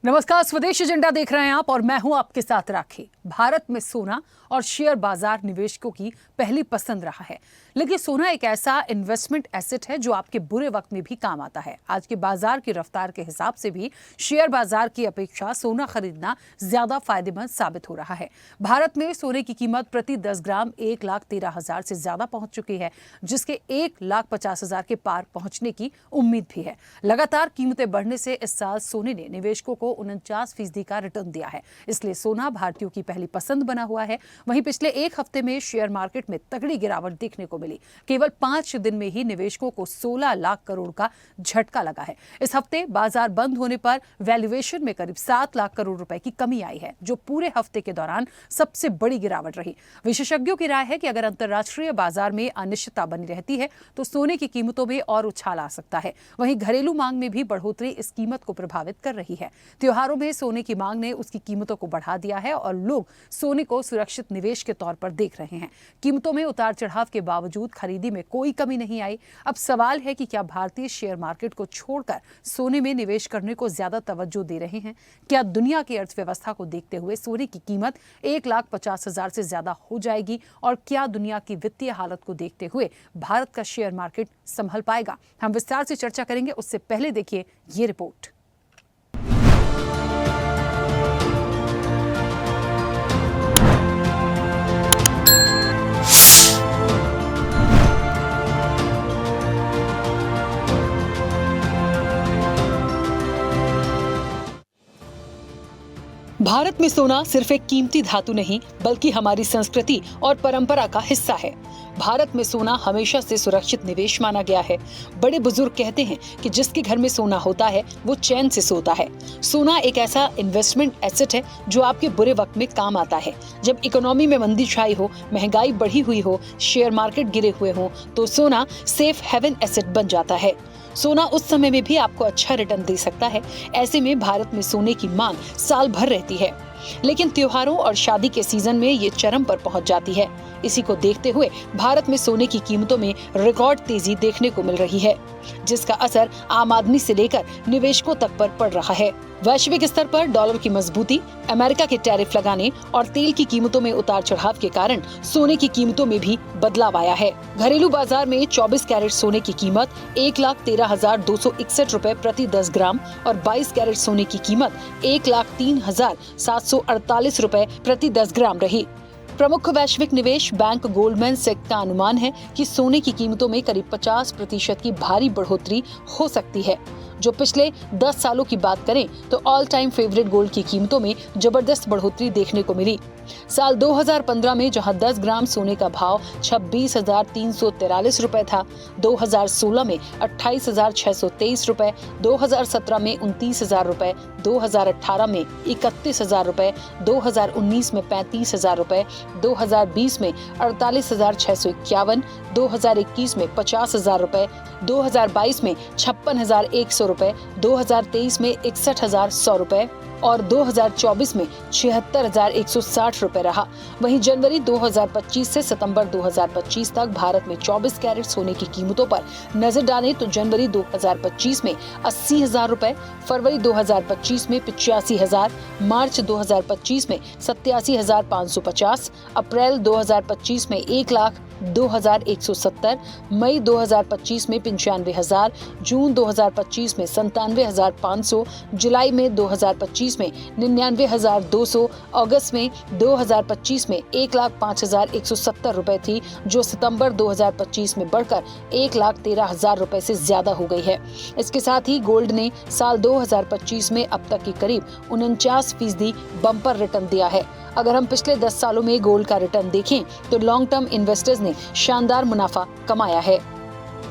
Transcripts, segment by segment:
नमस्कार, स्वदेश एजेंडा देख रहे हैं आप और मैं हूं आपके साथ राखी। भारत में सोना और शेयर बाजार निवेशकों की पहली पसंद रहा है, लेकिन सोना एक ऐसा इन्वेस्टमेंट एसेट है जो आपके बुरे वक्त में भी काम आता है। आज के बाजार की रफ्तार के हिसाब से भी शेयर बाजार की अपेक्षा सोना खरीदना ज्यादा फायदेमंद साबित हो रहा है। भारत में सोने की कीमत प्रति 10 ग्राम 1,13,000 से ज्यादा पहुंच चुकी है, जिसके 1,50,000 के पार पहुंचने की उम्मीद भी है। लगातार कीमतें बढ़ने से इस साल सोने ने निवेशकों को 49% का रिटर्न दिया है, इसलिए सोना भारतीयों की पहली पसंद बना हुआ है। वहीं पिछले एक हफ्ते में शेयर मार्केट में तगड़ी गिरावट देखने को मिली। केवल 5 दिन में ही निवेशकों को 16 लाख करोड़ का झटका लगा है। इस हफ्ते बाजार बंद होने पर वैल्यूएशन में करीब 7 लाख करोड़ रुपए की कमी आई है, जो पूरे हफ्ते के दौरान सबसे बड़ी गिरावट रही। विशेषज्ञों की राय है कि अगर अंतर्राष्ट्रीय बाजार में अनिश्चितता बनी रहती है तो सोने की कीमतों में और उछाल आ सकता है। वहीं घरेलू मांग में भी बढ़ोतरी इस कीमत को प्रभावित कर रही है। त्योहारों में सोने की मांग ने उसकी कीमतों को बढ़ा दिया है और लोग सोने को सुरक्षित निवेश के तौर पर देख रहे हैं। कीमतों में उतार चढ़ाव के बावजूद खरीदी में कोई कमी नहीं आई। अब सवाल है कि क्या भारतीय शेयर मार्केट को छोड़कर सोने में निवेश करने को ज्यादा तवज्जो दे रहे हैं? क्या दुनिया की अर्थव्यवस्था को देखते हुए सोने की कीमत 1,50,000 से ज्यादा हो जाएगी? और क्या दुनिया की वित्तीय हालत को देखते हुए भारत का शेयर मार्केट संभल पाएगा? हम विस्तार से चर्चा करेंगे, उससे पहले देखिए ये रिपोर्ट। भारत में सोना सिर्फ एक कीमती धातु नहीं, बल्कि हमारी संस्कृति और परंपरा का हिस्सा है। भारत में सोना हमेशा से सुरक्षित निवेश माना गया है। बड़े बुजुर्ग कहते हैं कि जिसके घर में सोना होता है वो चैन से सोता है। सोना एक ऐसा इन्वेस्टमेंट एसेट है जो आपके बुरे वक्त में काम आता है। जब इकोनॉमी में मंदी छाई हो, महंगाई बढ़ी हुई हो, शेयर मार्केट गिरे हुए हो, तो सोना सेफ हेवन एसेट बन जाता है। सोना उस समय में भी आपको अच्छा रिटर्न दे सकता है। ऐसे में भारत में सोने की मांग साल भर रहती है, लेकिन त्योहारों और शादी के सीजन में ये चरम पर पहुंच जाती है। इसी को देखते हुए भारत में सोने की कीमतों में रिकॉर्ड तेजी देखने को मिल रही है, जिसका असर आम आदमी से लेकर निवेशकों तक पर पड़ रहा है। वैश्विक स्तर पर डॉलर की मजबूती, अमेरिका के टैरिफ लगाने और तेल की कीमतों में उतार चढ़ाव के कारण सोने की कीमतों में भी बदलाव आया है। घरेलू बाजार में 24 कैरेट सोने की कीमत 1,13,261 रुपए प्रति 10 ग्राम और 22 कैरेट सोने की कीमत 1,03,748 रुपए प्रति 10 ग्राम रही। प्रमुख वैश्विक निवेश बैंक गोल्डमैन सैक्स का अनुमान है कि सोने की कीमतों में करीब 50% की भारी बढ़ोतरी हो सकती है। जो पिछले 10 सालों की बात करें तो ऑल टाइम फेवरेट गोल्ड की कीमतों में जबरदस्त बढ़ोतरी देखने को मिली। साल 2015 में जहां 10 ग्राम सोने का भाव 26,343 रुपए था, 2016 में 28,623 रुपए, 2017 में 29,000 रुपए, 2018 में 31,000 रुपए, 2019 में 35,000 रुपए, 2020 में 48,651, 2021 में 50,000 रुपए, 2022 में 56,100 रुपए, 2023 में 61,100 रुपए और 2024 में 76,160 रुपए रहा। वहीं जनवरी 2025 से सितंबर 2025 तक भारत में 24 कैरेट सोने की कीमतों पर नजर डालें तो जनवरी 2025 में 80,000 रुपए, फरवरी 2025 में 85,000, मार्च 2025 में 87,550, अप्रैल 2025 में 1,02,170, मई 2025 में 95,000, जून 2025 में 97,500, जुलाई में 2025 में 99,200, अगस्त में 2025 में 1,05,170 रुपए थी, जो सितंबर 2025 में बढ़कर 1,13,000 रुपए से ज्यादा हो गई है। इसके साथ ही गोल्ड ने साल 2025 में अब तक के करीब 49% बम्पर रिटर्न दिया है। अगर हम पिछले 10 सालों में गोल्ड का रिटर्न देखें तो लॉन्ग टर्म इन्वेस्टर्स ने शानदार मुनाफा कमाया है।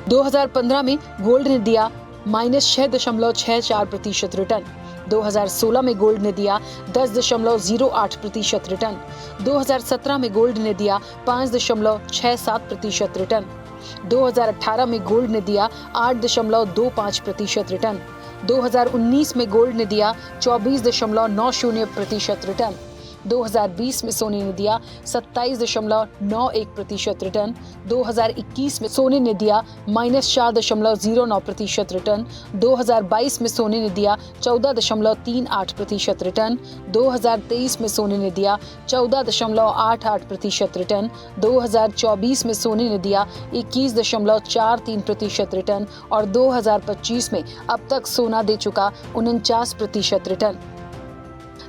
2015 में गोल्ड ने दिया -6.64% रिटर्न, 2016 में गोल्ड ने दिया 10.08% रिटर्न, 2017 में गोल्ड ने दिया 5.67% रिटर्न, 2018 में गोल्ड ने दिया 8.25% रिटर्न, 2019 में गोल्ड ने दिया 24.90% रिटर्न, 2020 में सोने ने दिया 27.91% रिटर्न, 2021 में सोने ने दिया -4.09% रिटर्न, 2022 में सोने ने दिया 14.38% रिटर्न, 2023 में सोने ने दिया 14.88% रिटर्न, 2024 में सोने ने दिया 21.43% रिटर्न और 2025 में अब तक सोना दे चुका 49% रिटर्न।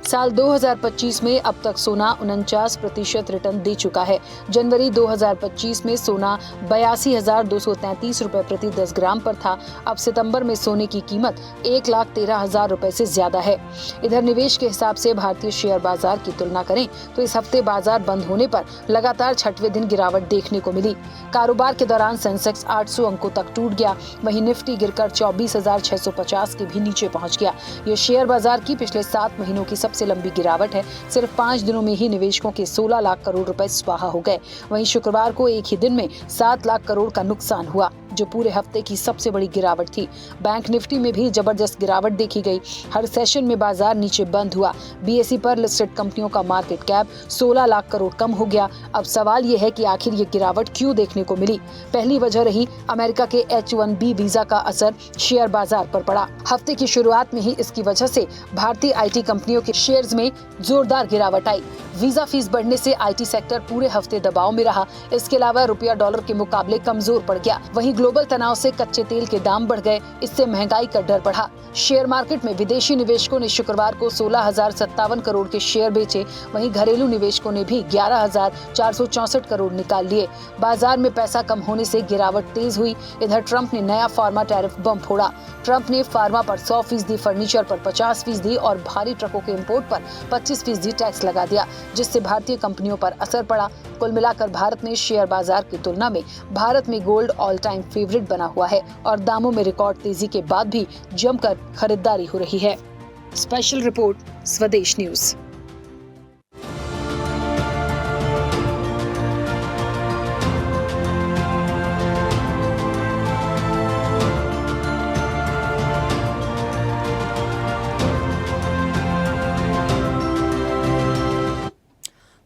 साल 2025 में अब तक सोना 49% रिटर्न दे चुका है। जनवरी 2025 में सोना 82,233 रुपए प्रति 10 ग्राम पर था। अब सितंबर में सोने की कीमत 1,13,000 रुपए से ज्यादा है। इधर निवेश के हिसाब से भारतीय शेयर बाजार की तुलना करें तो इस हफ्ते बाजार बंद होने पर लगातार छठवें दिन गिरावट देखने को मिली। कारोबार के दौरान सेंसेक्स 800 अंकों तक टूट गया, वहीं निफ्टी गिरकर 24,650 के भी नीचे पहुंच गया। ये शेयर बाजार की पिछले 7 महीनों की सबसे लंबी गिरावट है। सिर्फ 5 दिनों में ही निवेशकों के 16 लाख करोड़ रुपए स्वाहा हो गए। वहीं शुक्रवार को एक ही दिन में 7 लाख करोड़ का नुकसान हुआ, जो पूरे हफ्ते की सबसे बड़ी गिरावट थी। बैंक निफ्टी में भी जबरदस्त गिरावट देखी गई। हर सेशन में बाजार नीचे बंद हुआ। बीएसई पर लिस्टेड कंपनियों का मार्केट कैप 16 लाख करोड़ कम हो गया। अब सवाल ये है कि आखिर ये गिरावट क्यों देखने को मिली। पहली वजह रही अमेरिका के H-1B वीजा का असर शेयर बाजार पर पड़ा। हफ्ते की शुरुआत में ही इसकी वजह से भारतीय आईटी कंपनियों के शेयर्स में जोरदार गिरावट आई। वीजा फीस बढ़ने से आईटी सेक्टर पूरे हफ्ते दबाव में रहा। इसके अलावा रुपया डॉलर के मुकाबले कमजोर पड़ गया। वहीं ग्लोबल तनाव से कच्चे तेल के दाम बढ़ गए। इससे महंगाई का डर बढ़ा। शेयर मार्केट में विदेशी निवेशकों ने शुक्रवार को 16,057 करोड़ के शेयर बेचे। वहीं घरेलू निवेशकों ने भी 11,464 करोड़ निकाल लिए। बाजार में पैसा कम होने से गिरावट तेज हुई। इधर ट्रंप ने नया फार्मा टैरिफ बम फोड़ा। ट्रंप ने फार्मा पर 100%, फर्नीचर पर 50% और भारी ट्रकों के इंपोर्ट पर 25% टैक्स लगा दिया, जिससे भारतीय कंपनियों पर असर पड़ा। कुल मिलाकर भारत में शेयर बाजार की तुलना में भारत में गोल्ड ऑल टाइम फेवरेट बना हुआ है और दामों में रिकॉर्ड तेजी के बाद भी जमकर खरीदारी हो रही है। स्पेशल रिपोर्ट, स्वदेश न्यूज।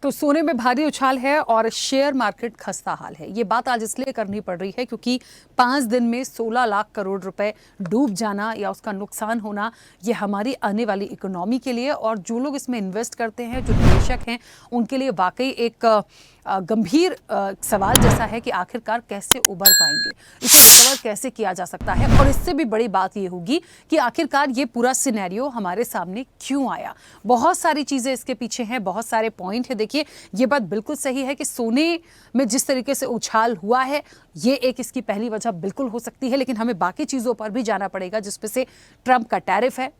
तो सोने में भारी उछाल है और शेयर मार्केट खस्ता हाल है। ये बात आज इसलिए करनी पड़ रही है क्योंकि 5 दिन में 16 लाख करोड़ रुपए डूब जाना या उसका नुकसान होना, ये हमारी आने वाली इकोनॉमी के लिए और जो लोग इसमें इन्वेस्ट करते हैं, जो निवेशक हैं, उनके लिए वाकई एक गंभीर सवाल जैसा है कि आखिरकार कैसे उबर पाएंगे, इसे रिकवर कैसे किया जा सकता है। और इससे भी बड़ी बात ये होगी कि आखिरकार ये पूरा सिनेरियो हमारे सामने क्यों आया। बहुत सारी चीज़ें इसके पीछे हैं, बहुत सारे पॉइंट है। देखिए, ये बात बिल्कुल सही है कि सोने में जिस तरीके से उछाल हुआ है, ये एक इसकी पहली वजह बिल्कुल हो सकती है, लेकिन हमें बाकी चीज़ों पर भी जाना पड़ेगा, जिसमें से ट्रंप का टैरिफ है,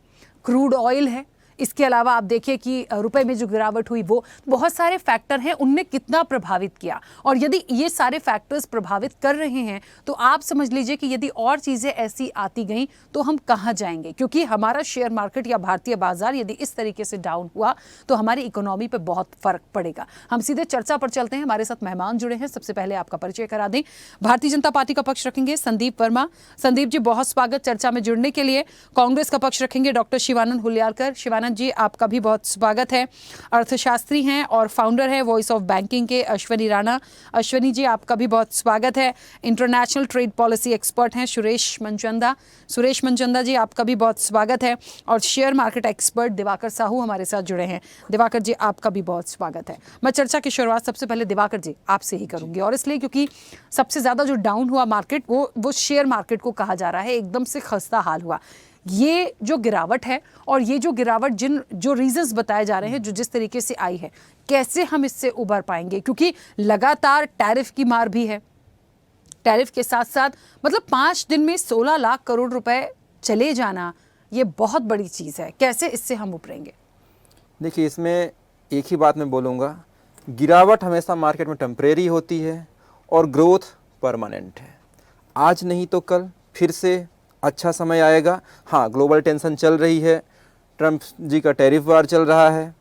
क्रूड ऑयल है। इसके अलावा आप देखिए कि रुपए में जो गिरावट हुई, वो बहुत सारे फैक्टर हैं, उनने कितना प्रभावित किया। और यदि ये सारे फैक्टर्स प्रभावित कर रहे हैं तो आप समझ लीजिए कि यदि और चीज़ें ऐसी आती गई तो हम कहाँ जाएंगे। क्योंकि हमारा शेयर मार्केट या भारतीय बाजार यदि इस तरीके से डाउन हुआ तो हमारी इकोनॉमी पर बहुत फर्क पड़ेगा। हम सीधे चर्चा पर चलते हैं। हमारे साथ मेहमान जुड़े हैं। सबसे पहले आपका परिचय करा दें। भारतीय जनता पार्टी का पक्ष रखेंगे संदीप वर्मा। संदीप जी, बहुत स्वागत चर्चा में जुड़ने के लिए। कांग्रेस का पक्ष रखेंगे डॉक्टर शिवानंद हुलियारकर। शिवानंद जी, आपका भी बहुत स्वागत है। अर्थशास्त्री हैं और फाउंडर है वॉइस ऑफ बैंकिंग के अश्वनी राणा। अश्वनी जी, आपका भी बहुत स्वागत है। इंटरनेशनल ट्रेड पॉलिसी एक्सपर्ट हैं सुरेश मनचंदा। सुरेश मनचंदा जी, आपका भी बहुत स्वागत है। और share market expert Diwakar Sahu हमारे साथ जुड़े हैं। दिवाकर जी, आपका भी बहुत स्वागत है। मैं चर्चा की शुरुआत सबसे पहले दिवाकर जी आपसे ही करूंगी, और इसलिए क्योंकि सबसे ज्यादा जो डाउन हुआ मार्केट वो शेयर मार्केट को कहा जा रहा है। एकदम से खस्ता हाल हुआ। ये जो गिरावट है और ये जो गिरावट जो रीजंस बताए जा रहे हैं, जो जिस तरीके से आई है, कैसे हम इससे उबर पाएंगे? क्योंकि लगातार टैरिफ की मार भी है। टैरिफ के साथ साथ मतलब 5 दिन में 16 लाख करोड़ रुपए चले जाना, ये बहुत बड़ी चीज़ है। कैसे इससे हम उभरेंगे? देखिए, इसमें एक ही बात मैं बोलूँगा, गिरावट हमेशा मार्केट में टेम्परेरी होती है और ग्रोथ परमानेंट है। आज नहीं तो कल फिर से अच्छा समय आएगा। हाँ, ग्लोबल टेंशन चल रही है, ट्रंप जी का टैरिफ वार चल रहा है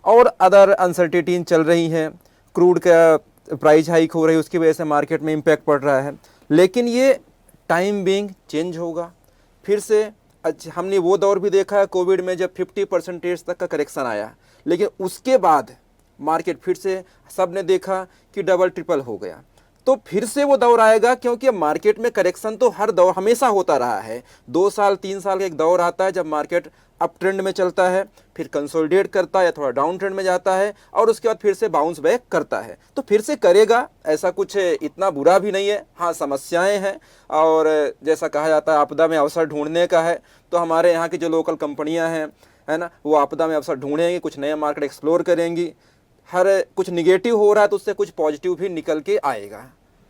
और अदर अनसर्टेनिटी चल रही हैं, क्रूड का प्राइस हाइक हो रही है, उसकी वजह से मार्केट में इम्पैक्ट पड़ रहा है। लेकिन ये टाइम बीइंग चेंज होगा, फिर से अच्छा, हमने वो दौर भी देखा है कोविड में जब 50% तक का करेक्शन आया, लेकिन उसके बाद मार्केट फिर से सब ने देखा कि डबल ट्रिपल हो गया। तो फिर से वो दौर आएगा, क्योंकि मार्केट में करेक्शन तो हर दौर हमेशा होता रहा है। 2 साल 3 साल का एक दौर आता है जब मार्केट अप ट्रेंड में चलता है, फिर कंसोलिडेट करता है या थोड़ा डाउन ट्रेंड में जाता है, और उसके बाद फिर से बाउंस बैक करता है। तो फिर से करेगा, ऐसा कुछ इतना बुरा भी नहीं है। हाँ, समस्याएं हैं, और जैसा कहा जाता है आपदा में अवसर ढूंढने का है, तो हमारे यहाँ की जो लोकल कंपनियाँ हैं, है ना, वो आपदा में अवसर ढूंढेंगी, कुछ नया मार्केट एक्सप्लोर करेंगी। हर कुछ निगेटिव हो रहा है तो उससे कुछ पॉजिटिव भी निकल के आएगा,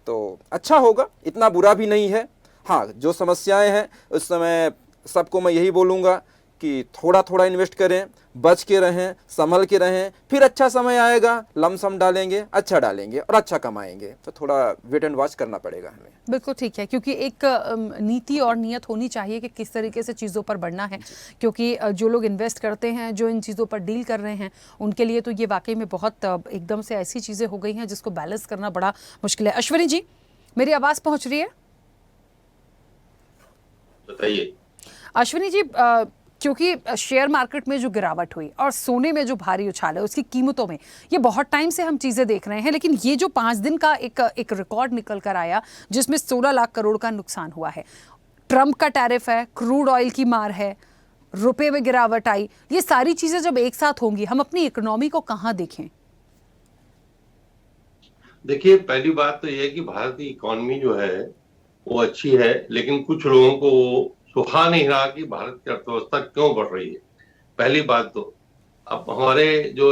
तो अच्छा होगा, इतना बुरा भी नहीं है। हाँ, जो समस्याएं हैं उस समय सबको मैं यही बोलूँगा कि थोड़ा थोड़ा इन्वेस्ट करें, बच के रहें, संभल के रहें, फिर अच्छा समय आएगा, लमसम डालेंगे, अच्छा डालेंगे और अच्छा कमाएंगे। तो थोड़ा वेट एंड वॉच करना पड़ेगा हमें। बिल्कुल ठीक है, क्योंकि एक नीति और नियत होनी चाहिए कि किस तरीके से चीज़ों पर बढ़ना है, क्योंकि जो लोग इन्वेस्ट करते हैं, जो इन चीज़ों पर डील कर रहे हैं, उनके लिए तो ये वाकई में बहुत एकदम से ऐसी चीज़ें हो गई हैं जिसको बैलेंस करना बड़ा मुश्किल है। अश्विनी जी, मेरी आवाज़ पहुँच रही है? बताइए। अश्विनी जी, क्योंकि शेयर मार्केट में जो गिरावट हुई और सोने में जो भारी उछाल है उसकी कीमतों में, ये बहुत टाइम से हम चीज़ें देख रहे हैं, लेकिन ये जो 5 दिन का एक रिकॉर्ड निकल कर आया जिसमें 16 लाख करोड़ का नुकसान हुआ है। ट्रंप का टैरिफ है, क्रूड ऑयल की मार है, रुपए में गिरावट आई, ये सारी चीज़ें जब एक साथ होंगी, हम अपनी इकोनॉमी को कहाँ देखें? देखिए, पहली बात तो ये है कि भारत की इकोनॉमी जो है वो अच्छी है, लेकिन कुछ लोगों को वो सुहा नहीं रहा कि भारत की अर्थव्यवस्था क्यों बढ़ रही है। पहली बात तो अब हमारे जो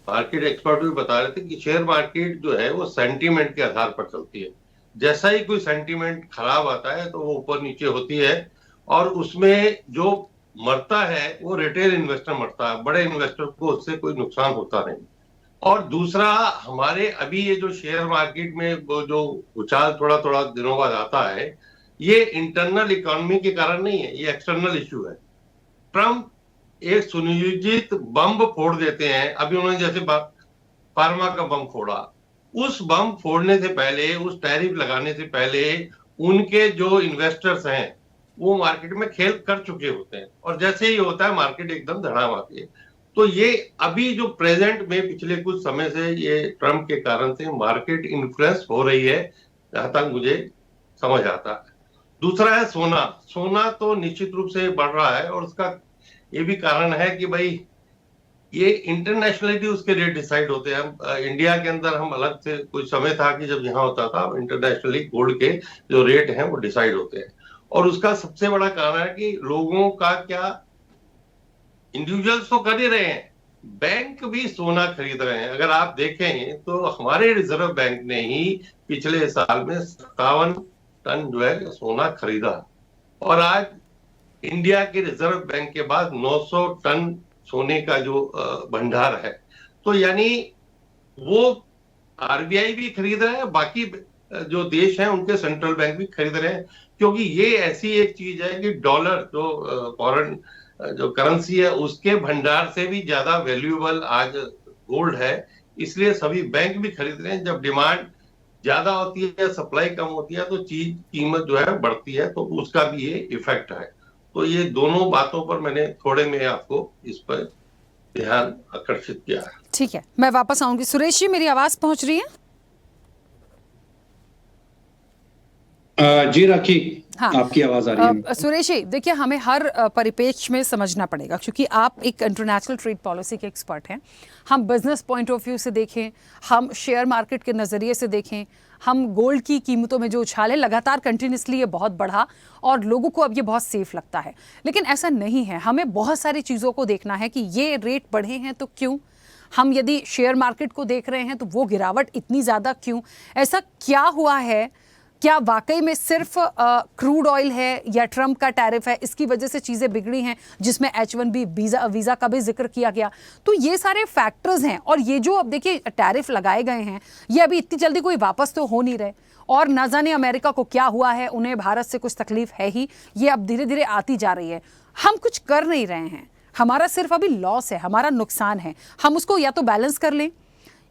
मार्केट एक्सपर्ट भी बता रहे थे कि शेयर मार्केट जो है वो सेंटीमेंट के आधार पर चलती है। जैसा ही कोई सेंटीमेंट खराब आता है तो वो ऊपर नीचे होती है, और उसमें जो मरता है वो रिटेल इन्वेस्टर मरता है, बड़े इन्वेस्टर को उससे कोई नुकसान होता नहीं। और दूसरा, हमारे अभी ये जो शेयर मार्केट में वो जो उछाल थोड़ा थोड़ा दिनों बाद आता है, ये इंटरनल इकोनॉमी के कारण नहीं है, ये एक्सटर्नल इश्यू है। ट्रम्प एक सुनियोजित बम फोड़ देते हैं। अभी उन्होंने जैसे फार्मा का बम फोड़ा, उस बम फोड़ने से पहले, उस टैरिफ लगाने से पहले उनके जो इन्वेस्टर्स हैं वो मार्केट में खेल कर चुके होते हैं, और जैसे ही होता है मार्केट एकदम धड़ाम आती है। तो ये अभी जो प्रेजेंट में पिछले कुछ समय से ये ट्रम्प के कारण से मार्केट इन्फ्लुएंस हो रही है, जहां तक मुझे समझ आता है। दूसरा है सोना। सोना तो निश्चित रूप से बढ़ रहा है, और उसका ये भी कारण है कि भाई ये इंटरनेशनली उसके रेट डिसाइड होते हैं। इंडिया के अंदर हम अलग से, कुछ समय था कि जब यहाँ होता था, इंटरनेशनली गोल्ड के जो रेट हैं वो डिसाइड होते हैं। और उसका सबसे बड़ा कारण है कि लोगों का क्या, इंडिविजुअल्स तो कर ही रहे हैं, बैंक भी सोना खरीद रहे हैं। अगर आप देखें तो हमारे रिजर्व बैंक ने ही पिछले साल में 57 टन जो है सोना खरीदा, और आज इंडिया के रिजर्व बैंक के बाद 900 टन सोने का जो भंडार है। तो यानी वो आरबीआई भी खरीद रहा है, बाकी जो देश हैं उनके सेंट्रल बैंक भी खरीद रहे हैं, क्योंकि ये ऐसी एक चीज है कि डॉलर जो फॉरेन जो करेंसी है उसके भंडार से भी ज्यादा वैल्यूएबल आज गोल्ड है। इसलिए सभी बैंक भी खरीद रहे हैं। जब डिमांड ज्यादा होती है, सप्लाई कम होती है, तो चीज कीमत जो है बढ़ती है, तो उसका भी ये इफेक्ट है। तो ये दोनों बातों पर मैंने थोड़े में आपको इस पर ध्यान आकर्षित किया है। ठीक है, मैं वापस आऊंगी। सुरेश जी, मेरी आवाज पहुंच रही है? जी राखी, हाँ, आपकी आवाज आ रही है। सुरेश जी, देखिए, हमें हर परिप्रेक्ष्य में समझना पड़ेगा, क्योंकि आप एक इंटरनेशनल ट्रेड पॉलिसी के एक्सपर्ट हैं। हम बिजनेस पॉइंट ऑफ व्यू से देखें, हम शेयर मार्केट के नज़रिए से देखें, हम गोल्ड की कीमतों में जो उछाल है लगातार कंटिन्यूसली ये बहुत बढ़ा, और लोगों को अब ये बहुत सेफ लगता है। लेकिन ऐसा नहीं है, हमें बहुत सारी चीज़ों को देखना है कि ये रेट बढ़े हैं तो क्यों, हम यदि शेयर मार्केट को देख रहे हैं तो वो गिरावट इतनी ज़्यादा क्यों, ऐसा क्या हुआ है? क्या वाकई में सिर्फ क्रूड ऑयल है या ट्रंप का टैरिफ है, इसकी वजह से चीज़ें बिगड़ी हैं, जिसमें H1B वीज़ा का भी जिक्र किया गया? तो ये सारे फैक्टर्स हैं, और ये जो अब देखिए टैरिफ लगाए गए हैं, ये अभी इतनी जल्दी कोई वापस तो हो नहीं रहे, और ना जाने अमेरिका को क्या हुआ है, उन्हें भारत से कुछ तकलीफ है ही, ये अब धीरे धीरे आती जा रही है। हम कुछ कर नहीं रहे हैं, हमारा सिर्फ अभी लॉस है, हमारा नुकसान है। हम उसको या तो बैलेंस कर लें,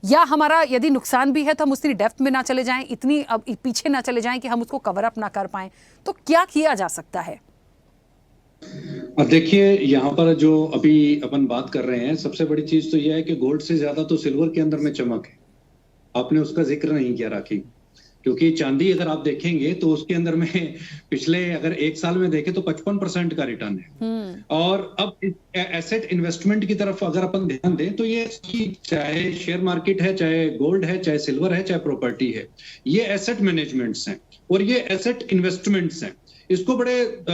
या हमारा यदि नुकसान भी है तो हम उतनी डेप्थ में ना चले जाएं, इतनी अब पीछे ना चले जाएं कि हम उसको कवर अप ना कर पाएं। तो क्या किया जा सकता है? और देखिए यहाँ पर जो अभी अपन बात कर रहे हैं, सबसे बड़ी चीज तो यह है कि गोल्ड से ज्यादा तो सिल्वर के अंदर में चमक है। आपने उसका जिक्र नहीं किया राखी, क्योंकि चांदी अगर आप देखेंगे तो उसके अंदर में पिछले अगर एक साल में देखें तो 55% का रिटर्न है। और अब एसेट इन्वेस्टमेंट की तरफ अगर अपन ध्यान दें तो ये चाहे शेयर मार्केट है, चाहे गोल्ड है, चाहे सिल्वर है, चाहे प्रॉपर्टी है, ये एसेट मैनेजमेंट्स हैं और ये एसेट इन्वेस्टमेंट्स हैं। इसको बड़े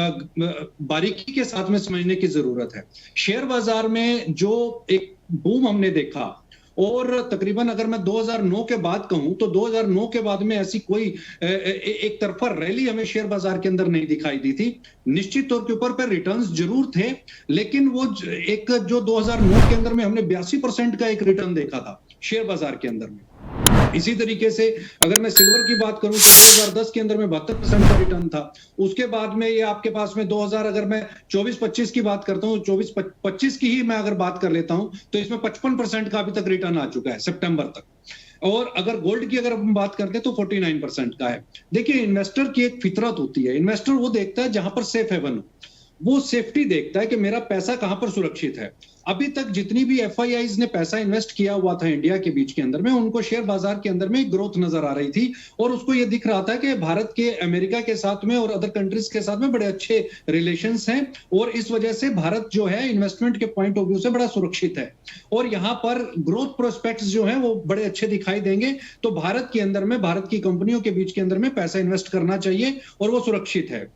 बारीकी के साथ में समझने की जरूरत है। शेयर बाजार में जो एक बूम हमने देखा, और तकरीबन अगर मैं 2009 के बाद कहूं तो 2009 के बाद में ऐसी कोई एक तरफा रैली हमें शेयर बाजार के अंदर नहीं दिखाई दी थी। निश्चित तौर के ऊपर पर रिटर्न्स जरूर थे, लेकिन वो एक जो 2009 के अंदर में हमने 82% का एक रिटर्न देखा था शेयर बाजार के अंदर में। इसी तरीके से अगर मैं सिल्वर की बात करूं तो 2010 के अंदर में 72% का रिटर्न था। उसके बाद में ये आपके पास में 2000 अगर मैं 24-25 की बात करता हूं, 24-25 की ही मैं अगर बात कर लेता हूं तो इसमें 55% का अभी तक रिटर्न आ चुका है सितंबर तक। और अगर गोल्ड की अगर हम बात करते हैं तो 49% का है। देखिए, इन्वेस्टर की एक फितरत होती है, इन्वेस्टर वो देखता है जहां पर सेफ हेवन हो, वो सेफ्टी देखता है कि मेरा पैसा कहां पर सुरक्षित है। अभी तक जितनी भी एफआईआईज ने पैसा इन्वेस्ट किया हुआ था इंडिया के बीच के अंदर में, उनको शेयर बाजार के अंदर में ग्रोथ नजर आ रही थी और उसको ये दिख रहा था कि भारत के अमेरिका के साथ में और अदर कंट्रीज के साथ में बड़े अच्छे रिलेशंस हैं और इस वजह से भारत जो है इन्वेस्टमेंट के पॉइंट ऑफ व्यू से बड़ा सुरक्षित है और यहाँ पर ग्रोथ प्रोस्पेक्ट्स जो है वो बड़े अच्छे दिखाई देंगे। तो भारत के अंदर में, भारत की कंपनियों के बीच के अंदर में पैसा इन्वेस्ट करना चाहिए और वो सुरक्षित है।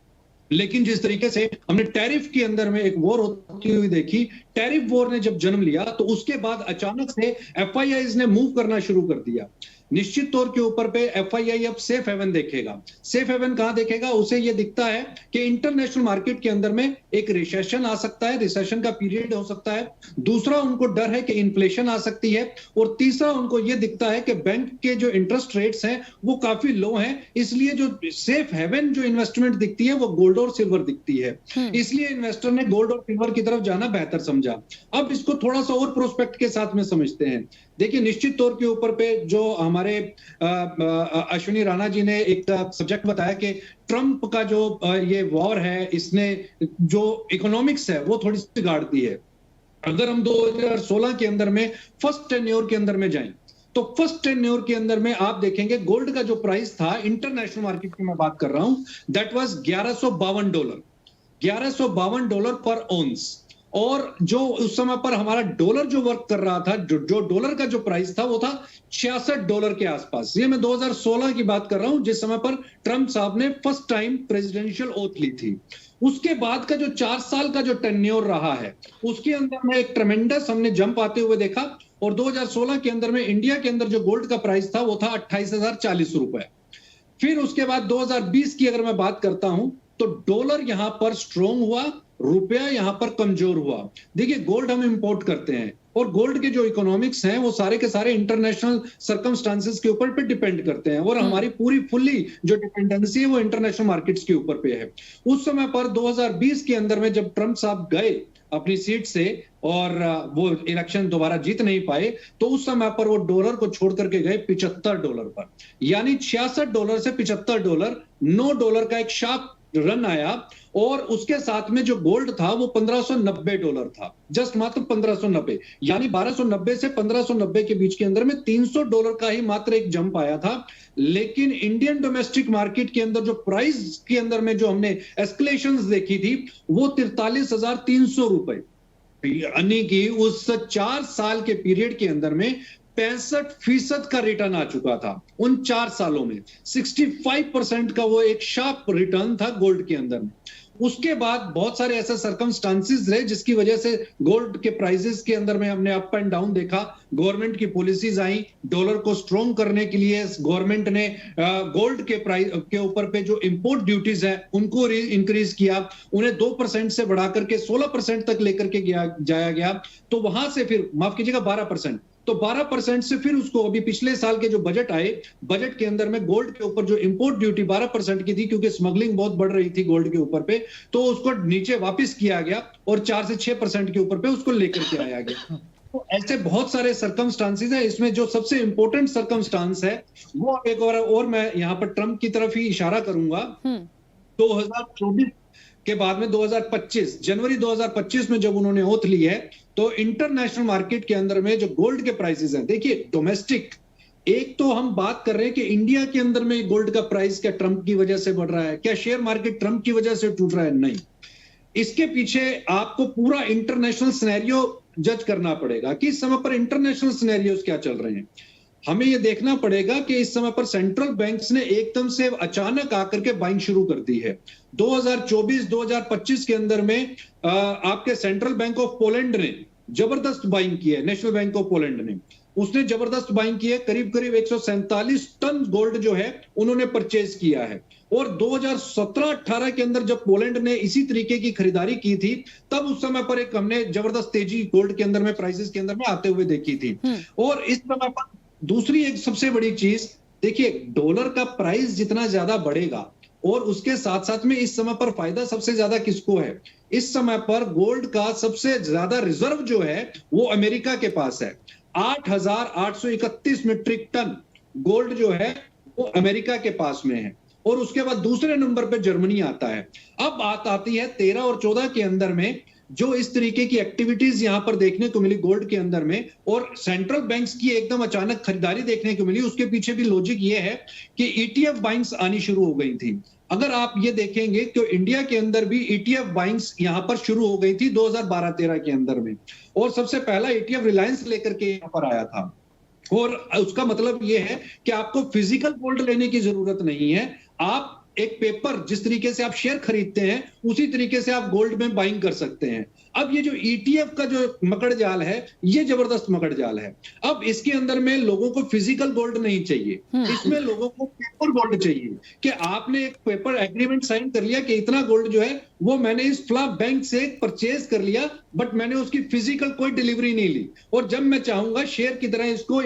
लेकिन जिस तरीके से हमने टैरिफ के अंदर में एक वॉर होती हुई देखी, टैरिफ वॉर ने जब जन्म लिया तो उसके बाद अचानक से एफआईआईज ने मूव करना शुरू कर दिया। निश्चित तौर के ऊपर पे एफआईआई अब सेफ हेवन देखेगा। सेफ हेवन कहां देखेगा? उसे यह दिखता है कि इंटरनेशनल मार्केट के अंदर में एक रिसेशन आ सकता है, रिसेशन का पीरियड हो सकता है। दूसरा, उनको डर है कि इन्फ्लेशन आ सकती है और तीसरा, उनको यह दिखता है कि बैंक के जो इंटरेस्ट रेट्स हैं वो काफी लो हैं। इसलिए जो सेफ हेवन जो इन्वेस्टमेंट दिखती है वो गोल्ड और सिल्वर दिखती है। इसलिए इन्वेस्टर ने गोल्ड और सिल्वर की तरफ जाना बेहतर समझा। अब इसको थोड़ा सा और प्रोस्पेक्ट के साथ में समझते हैं। देखिए, निश्चित तौर के ऊपर पे जो हमारे अश्विनी राणा जी ने एक सब्जेक्ट बताया कि ट्रंप का जो ये वॉर है, इसने जो इकोनॉमिक्स है वो थोड़ी सी बिगाड़ दी है। अगर हम 2016 के अंदर में फर्स्ट टेन्योर के अंदर में जाएं तो फर्स्ट टेन्योर के अंदर में आप देखेंगे गोल्ड का जो प्राइस था इंटरनेशनल मार्केट की मैं बात कर रहा हूं, दैट वाज $1152 पर ऑन्स। और जो उस समय पर हमारा डॉलर जो वर्क कर रहा था, जो डॉलर का जो प्राइस था वो था $66 के आसपास। ये मैं 2016 की बात कर रहा हूं, जिस समय पर ट्रंप साहब ने फर्स्ट टाइम प्रेसिडेंशियल ओथ ली थी। उसके बाद का जो 4 साल का जो टेन्योर रहा है उसके अंदर में एक ट्रेमेंडस हमने जंप आते हुए देखा और 2016 के अंदर में इंडिया के अंदर जो गोल्ड का प्राइस था वो था 28,040 रुपए। फिर उसके बाद 2020 की अगर मैं बात करता हूं तो डॉलर यहां पर स्ट्रॉन्ग हुआ, रुपया यहां पर कमजोर हुआ। देखिए, गोल्ड हम इंपोर्ट करते हैं और गोल्ड के जो इकोनॉमिक्स हैं वो सारे के सारे इंटरनेशनल सर्कमस्टांसेस के ऊपर पे डिपेंड करते हैं और हमारी पूरी फुल्ली जो डिपेंडेंसी है वो इंटरनेशनल मार्केट्स के ऊपर पे है। उस समय पर 2020 के अंदर में जब ट्रंप साहब गए अपनी सीट से और वो इलेक्शन दोबारा जीत नहीं पाए, तो उस समय पर वो डॉलर को छोड़ करके गए $75 पर, यानी $66 से $75, $9 का एक शार्प रन आया। और उसके साथ में जो गोल्ड था वो $1590 था, जस्ट मात्र 1590, यानी 1290 से 1590 के बीच के अंदर में $300 का ही मात्र एक जंप आया था। लेकिन इंडियन डोमेस्टिक मार्केट के अंदर जो प्राइस के अंदर में जो हमने एस्केलेशंस देखी थी वो 43,300 रुपए, यानी कि उस 4 साल के पीरियड के अंदर में 65% का रिटर्न आ चुका था। उन 4 सालों में 65% का वो एक शार्प रिटर्न था गोल्ड के अंदर में। उसके बाद बहुत सारे ऐसे सर्कमस्टांसेस रहे जिसकी वजह से गोल्ड के प्राइसेस के अंदर में हमने अप एंड डाउन देखा। गवर्नमेंट की पॉलिसीज आई, डॉलर को स्ट्रॉन्ग करने के लिए गवर्नमेंट ने गोल्ड के प्राइस के ऊपर पे जो इंपोर्ट ड्यूटीज है उनको इंक्रीज किया, उन्हें 2% से बढ़ा करके 16% तक लेकर के जाया गया। तो वहां से फिर माफ कीजिएगा 12%, तो 12% से फिर उसको अभी पिछले साल के जो बजट आए, बजट के अंदर में गोल्ड के ऊपर जो इंपोर्ट ड्यूटी 12% की थी, क्योंकि स्मगलिंग बहुत बढ़ रही थी गोल्ड के ऊपर पे, तो उसको नीचे वापस किया गया और 4 से 6% के ऊपर पे उसको लेकर के आया गया। तो ऐसे बहुत सारे सर्कमस्टांसेस है। इसमें जो सबसे इंपॉर्टेंट सर्कमस्टांस है वो एक और मैं यहाँ पर ट्रंप की तरफ ही इशारा करूंगा। 2024 के बाद में 2025 जनवरी 2025 में जब उन्होंने ओथ ली है, तो इंटरनेशनल मार्केट के अंदर में जो गोल्ड के प्राइसेस हैं, देखिए डोमेस्टिक, एक तो हम बात कर रहे हैं कि इंडिया के अंदर में गोल्ड का प्राइस क्या ट्रंप की वजह से बढ़ रहा है, क्या शेयर मार्केट ट्रंप की वजह से टूट रहा है? नहीं, इसके पीछे आपको पूरा इंटरनेशनल सिनेरियो जज करना पड़ेगा कि इस समय पर इंटरनेशनल सिनेरियोस क्या चल रहे हैं। हमें यह देखना पड़ेगा कि इस समय पर सेंट्रल बैंक्स ने एकदम से अचानक आकर के बाइंग शुरू कर दी है। 2024-2025 के अंदर में आपके सेंट्रल बैंक ऑफ पोलैंड ने जबरदस्त बाइंग की है, नेशनल बैंक ऑफ पोलैंड ने, उसने जबरदस्त बाइंग की है, करीब करीब 147 टन गोल्ड जो है उन्होंने परचेज किया है। और 2017-18 के अंदर जब पोलैंड ने इसी तरीके की खरीदारी की थी, तब उस समय पर एक हमने जबरदस्त तेजी गोल्ड के अंदर में प्राइसेस के अंदर में आते हुए देखी थी। और इस समय पर दूसरी एक सबसे बड़ी चीज, देखिए डॉलर का प्राइस जितना ज्यादा बढ़ेगा और उसके साथ साथ में इस समय पर फायदा सबसे ज्यादा किसको है? इस समय पर गोल्ड का सबसे ज्यादा रिजर्व जो है वो अमेरिका के पास है। 8,831 मीट्रिक टन गोल्ड जो है वो अमेरिका के पास में है, और उसके बाद दूसरे नंबर पे जर्मनी आता है। अब बात आती है 13 और 14 के अंदर में जो इस तरीके की एक्टिविटीज यहां पर देखने को मिली गोल्ड के अंदर में, और सेंट्रल बैंक्स की एकदम अचानक खरीदारी देखने को मिली, उसके पीछे भी लॉजिक ये है कि ईटीएफ बाइंग्स आनी शुरू हो गई थी। अगर आप ये देखेंगे तो इंडिया के अंदर भी ईटीएफ बाइंग्स यहां पर शुरू हो गई थी 2012-13 के अंदर में, और सबसे पहला ईटीएफ रिलायंस लेकर के यहां पर आया था। और उसका मतलब यह है कि आपको फिजिकल गोल्ड लेने की जरूरत नहीं है, आप एक पेपर जिस तरीके से आप शेयर खरीदते हैं उसी तरीके से आप गोल्ड में बाइंग कर सकते हैं। अब ये जो ईटीएफ का जो मकड़ जाल है, ये जबरदस्त मकड़ जाल है। अब इसके अंदर में लोगों को फिजिकल गोल्ड नहीं चाहिए, इसमें लोगों को पेपर गोल्ड चाहिए कि आपने एक पेपर एग्रीमेंट साइन कर लिया कि इतना गोल्ड जो है वो मैंने इस फ्ला बैंक से परचेज कर लिया, बट मैंने उसकी फिजिकल कोई डिलीवरी नहीं ली, और जब मैं चाहूंगा शेयर की तरह इसको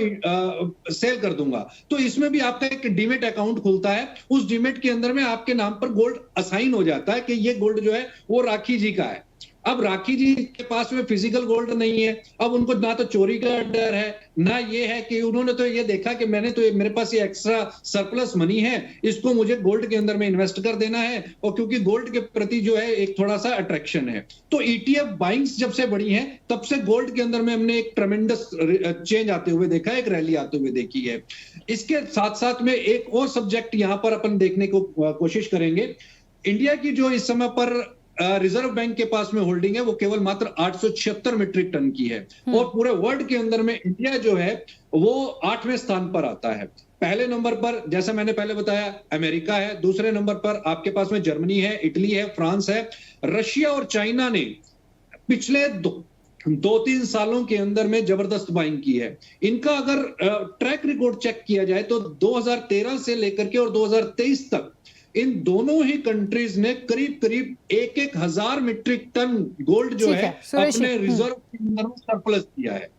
सेल कर दूंगा। तो इसमें भी आपका एक डीमेट अकाउंट खुलता है, उस डीमेट के अंदर में आपके नाम पर गोल्ड असाइन हो जाता है कि ये गोल्ड जो है वो राखी जी का है। अब राखी जी के पास में फिजिकल गोल्ड नहीं है, अब उनको ना तो चोरी का डर है, ना ये है कि उन्होंने तो ये देखा कि मैंने तो मेरे पास ये एक्स्ट्रा सरप्लस मनी है, इसको मुझे गोल्ड के अंदर में इन्वेस्ट कर देना है, और क्योंकि गोल्ड के प्रति जो है एक थोड़ा सा अट्रैक्शन है। तो ईटीएफ बाइंग्स जब से बढ़ी हैं तब से गोल्ड के अंदर में हमने एक ट्रेमेंडस चेंज आते हुए देखा है, एक रैली आते हुए देखी है। इसके साथ साथ में एक और सब्जेक्ट यहां पर अपन देखने को कोशिश करेंगे। इंडिया की जो इस समय पर रिजर्व बैंक के पास में होल्डिंग है वो केवल मात्र 876 मीट्रिक टन की है, और पूरे वर्ल्ड के अंदर में इंडिया जो है वो 8वें स्थान पर आता है। पहले नंबर पर जैसा मैंने पहले बताया अमेरिका है, दूसरे नंबर पर आपके पास में जर्मनी है, इटली है, फ्रांस है। रशिया और चाइना ने पिछले 2-3 सालों के अंदर में जबरदस्त बाइंग की है। इनका अगर ट्रैक रिकॉर्ड चेक किया जाए तो 2013 से लेकर के और 2023 तक इन दोनों ही कंट्रीज ने करीब करीब 1,000 मीट्रिक टन गोल्ड जो है अपने रिजर्व के अंदर में सरप्लस किया है।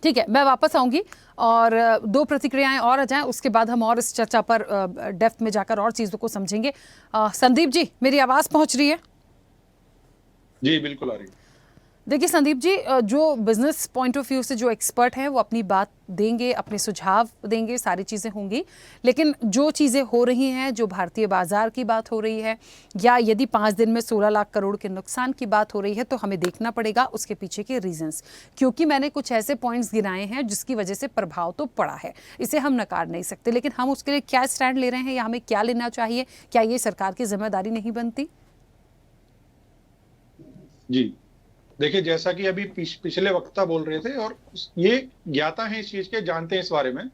ठीक है, मैं वापस आऊंगी और 2 प्रतिक्रियाएं और आ जाएं, उसके बाद हम और इस चर्चा पर डेप्थ में जाकर और चीजों को समझेंगे। संदीप जी, मेरी आवाज पहुंच रही है? जी बिल्कुल आ रही है। देखिए संदीप जी, जो बिजनेस पॉइंट ऑफ व्यू से जो एक्सपर्ट हैं वो अपनी बात देंगे, अपने सुझाव देंगे, सारी चीज़ें होंगी, लेकिन जो चीज़ें हो रही हैं, जो भारतीय बाजार की बात हो रही है, या यदि 5 दिन में 16 लाख करोड़ के नुकसान की बात हो रही है, तो हमें देखना पड़ेगा उसके पीछे के रीजंस, क्योंकि मैंने कुछ ऐसे पॉइंट्स गिनाए हैं जिसकी वजह से प्रभाव तो पड़ा है, इसे हम नकार नहीं सकते, लेकिन हम उसके लिए क्या स्टैंड ले रहे हैं या हमें क्या लेना चाहिए? क्या ये सरकार की जिम्मेदारी नहीं बनती? जी देखिए, जैसा कि अभी पिछले वक्ता बोल रहे थे, और ये ज्ञाता है इस चीज के, जानते हैं इस बारे में,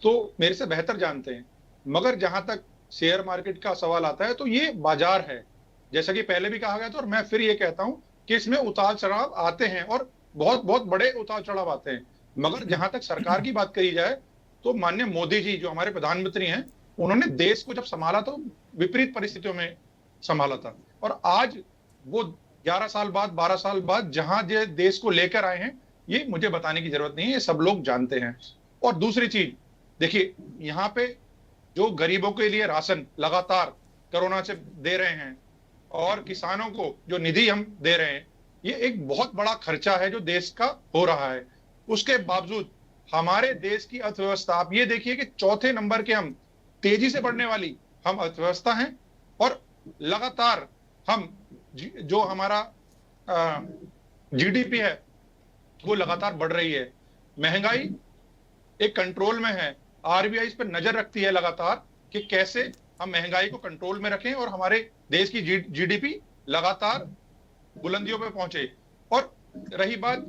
तो मेरे से बेहतर जानते हैं, मगर जहां तक शेयर मार्केट का सवाल आता है तो ये बाजार है, जैसा कि पहले भी कहा गया था, और मैं फिर ये कहता हूं कि इसमें उतार चढ़ाव आते हैं, और बहुत बहुत बड़े उतार चढ़ाव आते हैं। मगर जहां तक सरकार की बात करी जाए तो माननीय मोदी जी जो हमारे प्रधानमंत्री हैं, उन्होंने देश को जब संभाला तो विपरीत परिस्थितियों में संभाला था, और आज वो 11 साल बाद 12 साल बाद जहां जो देश को लेकर आए हैं, ये मुझे बताने की जरूरत नहीं है, ये सब लोग जानते हैं। और दूसरी चीज देखिए, यहाँ पे जो गरीबों के लिए राशन लगातार कोरोना से दे रहे हैं, और किसानों को जो निधि हम दे रहे हैं, ये एक बहुत बड़ा खर्चा है जो देश का हो रहा है। उसके बावजूद हमारे देश की अर्थव्यवस्था, आप ये देखिए कि 4थे नंबर के हम तेजी से बढ़ने वाली हम अर्थव्यवस्था हैं, और लगातार हम जो हमारा जीडीपी है वो लगातार बढ़ रही है, महंगाई एक कंट्रोल में है, आरबीआई इस पर नजर रखती है लगातार कि कैसे हम महंगाई को कंट्रोल में रखें और हमारे देश की जीडीपी लगातार बुलंदियों पे पहुंचे। और रही बात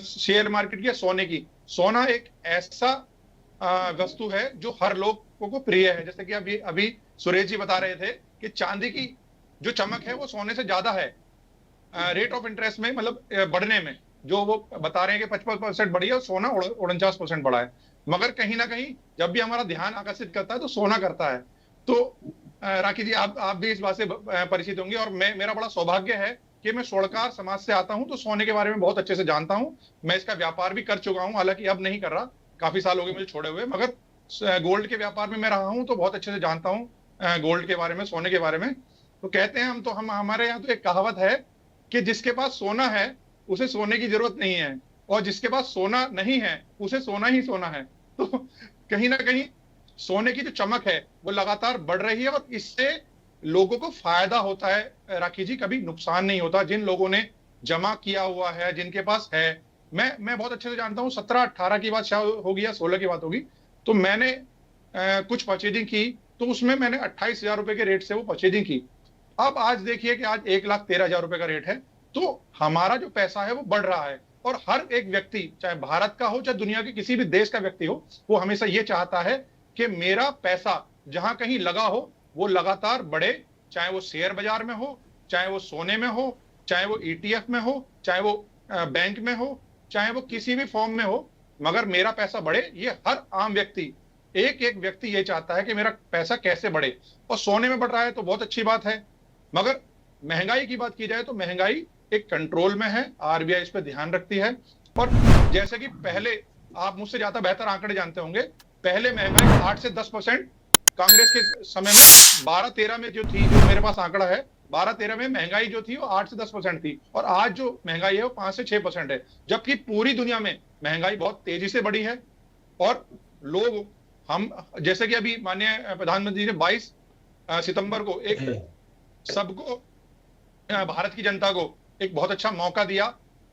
शेयर मार्केट की या सोने की, सोना एक ऐसा वस्तु है जो हर लोगों को प्रिय है। जैसे कि अभी सुरेश जी बता रहे थे कि चांदी की जो चमक है वो सोने से ज्यादा है रेट ऑफ इंटरेस्ट में, मतलब बढ़ने में। जो वो बता रहे हैं कि 55% बढ़ी है और सोना 49% बढ़ा है। मगर कहीं ना कहीं जब भी हमारा ध्यान आकर्षित करता है तो सोना करता है। तो राखी जी आप भी इस बात से परिचित होंगे, और मेरा बड़ा सौभाग्य है कि मैं स्वर्णकार समाज से आता हूं, तो सोने के बारे में बहुत अच्छे से जानता हूं। मैं इसका व्यापार भी कर चुका हूं, हालांकि अब नहीं कर रहा, काफी साल हो गए मुझे छोड़े हुए, मगर गोल्ड के व्यापार में मैं रहा हूं तो बहुत अच्छे से जानता हूं गोल्ड के बारे में, सोने के बारे में। तो कहते हैं हम हमारे यहाँ तो एक कहावत है कि जिसके पास सोना है उसे सोने की जरूरत नहीं है, और जिसके पास सोना नहीं है उसे सोना ही सोना है। तो कहीं ना कहीं सोने की जो चमक है वो लगातार बढ़ रही है, और इससे लोगों को फायदा होता है राखी जी, कभी नुकसान नहीं होता। जिन लोगों ने जमा किया हुआ है, जिनके पास है, मैं बहुत अच्छे से जानता हूँ, 17-18 की बात शायद होगी या 16 की बात होगी, तो मैंने कुछ परचेजिंग की, तो उसमें मैंने 28,000 रुपए के रेट से वो परचेजिंग की। अब आज देखिए कि आज 1,13,000 रुपए का रेट है। तो हमारा जो पैसा है वो बढ़ रहा है, और हर एक व्यक्ति, चाहे भारत का हो चाहे दुनिया के किसी भी देश का व्यक्ति हो, वो हमेशा ये चाहता है कि मेरा पैसा जहां कहीं लगा हो वो लगातार बढ़े, चाहे वो शेयर बाजार में हो, चाहे वो सोने में हो, चाहे वो ईटीएफ में हो, चाहे वो बैंक में हो, चाहे वो किसी भी फॉर्म में हो, मगर मेरा पैसा बढ़े। ये हर आम व्यक्ति, एक एक व्यक्ति ये चाहता है कि मेरा पैसा कैसे बढ़े, और सोने में बढ़ रहा है तो बहुत अच्छी बात है। मगर महंगाई की बात की जाए तो महंगाई एक कंट्रोल में है, आरबीआई इस पर ध्यान रखती है। और जैसे कि पहले, आप मुझसे ज्यादा बेहतर आंकड़े जानते होंगे, पहले महंगाई 8 से 10% कांग्रेस के समय में, 12-13 में जो थी, जो मेरे पास आंकड़ा है, 12-13 में महंगाई जो थी वो 8 से 10% थी, और आज जो महंगाई है वो 5 से 6% है। जबकि पूरी दुनिया में महंगाई बहुत तेजी से बढ़ी है, और लोग, हम जैसे कि अभी माननीय प्रधानमंत्री ने 22 सितंबर को एक सबको, भारत की जनता को एक बहुत अच्छा मौका दिया,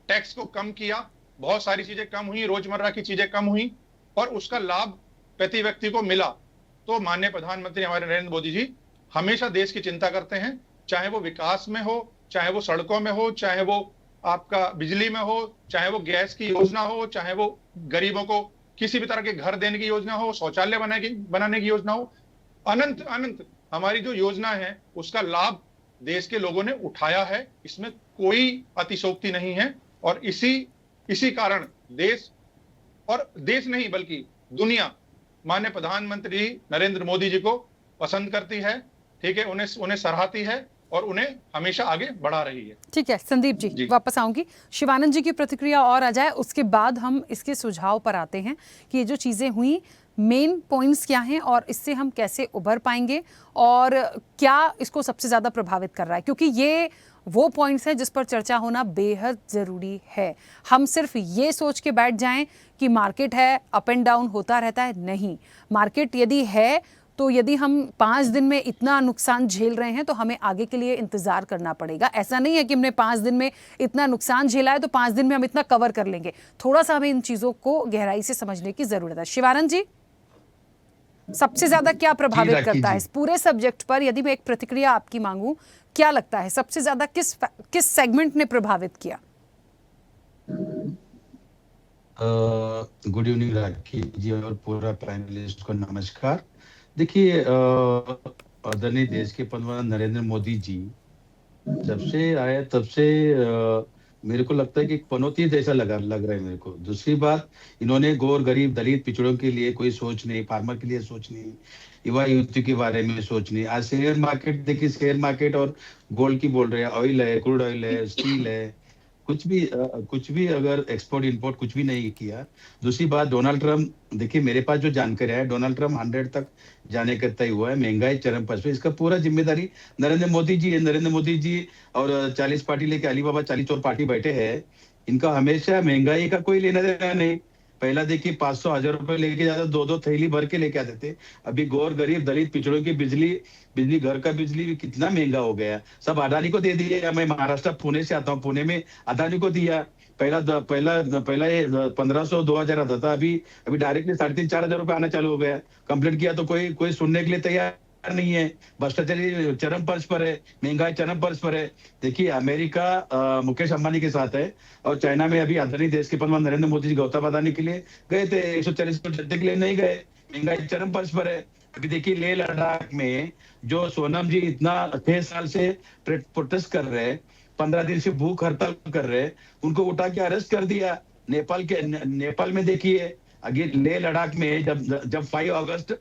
टैक्स को कम किया, बहुत सारी चीजें कम हुई, रोजमर्रा की चीजें कम हुई, और उसका लाभ प्रति व्यक्ति को मिला। तो माननीय प्रधानमंत्री हमारे नरेंद्र मोदी जी हमेशा देश की चिंता करते हैं, चाहे वो विकास में हो, चाहे वो सड़कों में हो, चाहे वो आपका बिजली में हो, चाहे वो गैस की योजना हो, चाहे वो गरीबों को किसी भी तरह के घर देने की योजना हो, शौचालय बनाने की योजना हो, अनंत हमारी जो योजना है उसका लाभ देश के लोगों ने उठाया है। इसमें कोई अतिशयोक्ति नहीं है, और इसी कारण देश, और देश नहीं बल्कि दुनिया, माननीय प्रधानमंत्री नरेंद्र मोदी जी को पसंद करती है, ठीक है, उन्हें सराहती है, और उन्हें हमेशा आगे बढ़ा रही है। ठीक है संदीप जी, वापस आऊंगी। शिवानंद जी की प्रतिक्रिया और आ जाए, उसके बाद हम इसके सुझाव पर आते हैं कि ये जो चीज़ें हुई, मेन पॉइंट्स क्या हैं और इससे हम कैसे उभर पाएंगे, और क्या इसको सबसे ज़्यादा प्रभावित कर रहा है, क्योंकि ये वो पॉइंट्स हैं जिस पर चर्चा होना बेहद ज़रूरी है। हम सिर्फ ये सोच के बैठ जाएं कि मार्केट है, अप एंड डाउन होता रहता है, नहीं। मार्केट यदि है तो यदि हम 5 दिन में इतना नुकसान झेल रहे हैं तो हमें आगे के लिए इंतजार करना पड़ेगा। ऐसा नहीं है कि हमने 5 दिन में इतना नुकसान झेला है तो 5 दिन में हम इतना कवर कर लेंगे। थोड़ा सा हमें इन चीज़ों को गहराई से समझने की ज़रूरत है। शिवानंद जी, सबसे ज्यादा क्या प्रभावित करता है इस पूरे सब्जेक्ट पर? यदि मैं एक प्रतिक्रिया आपकी मांगूं, क्या लगता है सबसे ज्यादा किस सेगमेंट ने प्रभावित किया? गुड इवनिंग राखी जी और पूरा पैनलिस्ट को नमस्कार। देखिए, आदरणीय देश के प्रधानमंत्री नरेंद्र मोदी जी जब से आए तब से मेरे को लगता है कि पनौती जैसा लग रहा है मेरे को। दूसरी बात, इन्होंने गौर, गरीब, दलित, पिछड़ों के लिए कोई सोच नहीं, फार्मर के लिए सोच नहीं, युवा युवती के बारे में सोच नहीं। आज शेयर मार्केट देखिए, शेयर मार्केट और गोल्ड की बोल रहे हैं, ऑयल है, क्रूड ऑयल है, स्टील है, कुछ भी अगर एक्सपोर्ट इंपोर्ट कुछ भी नहीं किया। दूसरी बात, डोनाल्ड ट्रम्प, देखिए मेरे पास जो जानकारी है, डोनाल्ड ट्रम्प 100 तक जाने का तय हुआ है, महंगाई चरम पर। इसका पूरा जिम्मेदारी नरेंद्र मोदी जी है। नरेंद्र मोदी जी और 40 पार्टी लेके अलीबाबा 40 और पार्टी बैठे हैं, इनका हमेशा महंगाई का कोई लेना देना नहीं। पहला देखिए 500-1000 रुपए लेके जाते, 2-2 थैली भर के लेके आते थे। अभी गौर गरीब दलित पिछड़ों की बिजली बिजली घर का बिजली भी कितना महंगा हो गया। सब अडानी को दे दिया। मैं महाराष्ट्र पुणे से आता हूँ, पुणे में अडानी को दिया। पहला ये 1500-2000 आता था, अभी डायरेक्टली 3500-4000 रुपए आना चालू हो गया। कंप्लेंट किया तो कोई सुनने के लिए तैयार नहीं है। भ्रष्टाचारी चरम पर्च पर है, महंगाई चरम पर्च पर है। देखिए अमेरिका मुकेश अंबानी के साथ है, और चाइना में अभी आदरणीय देश के प्रधानमंत्री नरेंद्र मोदी जी गौतम अडानी के लिए गए थे, 140 करोड़ जनता के लिए नहीं गए। महंगाई चरम पर्च पर है। अभी देखिए लेह लद्दाख में जो सोनम जी इतना 6 साल से प्रोटेस्ट कर रहे हैं, 15 दिन से भूख हड़ताल कर रहे हैं, उनको उठा के अरेस्ट कर दिया। नेपाल में देखिए अगे लेह लद्दाख में जब 5 अगस्त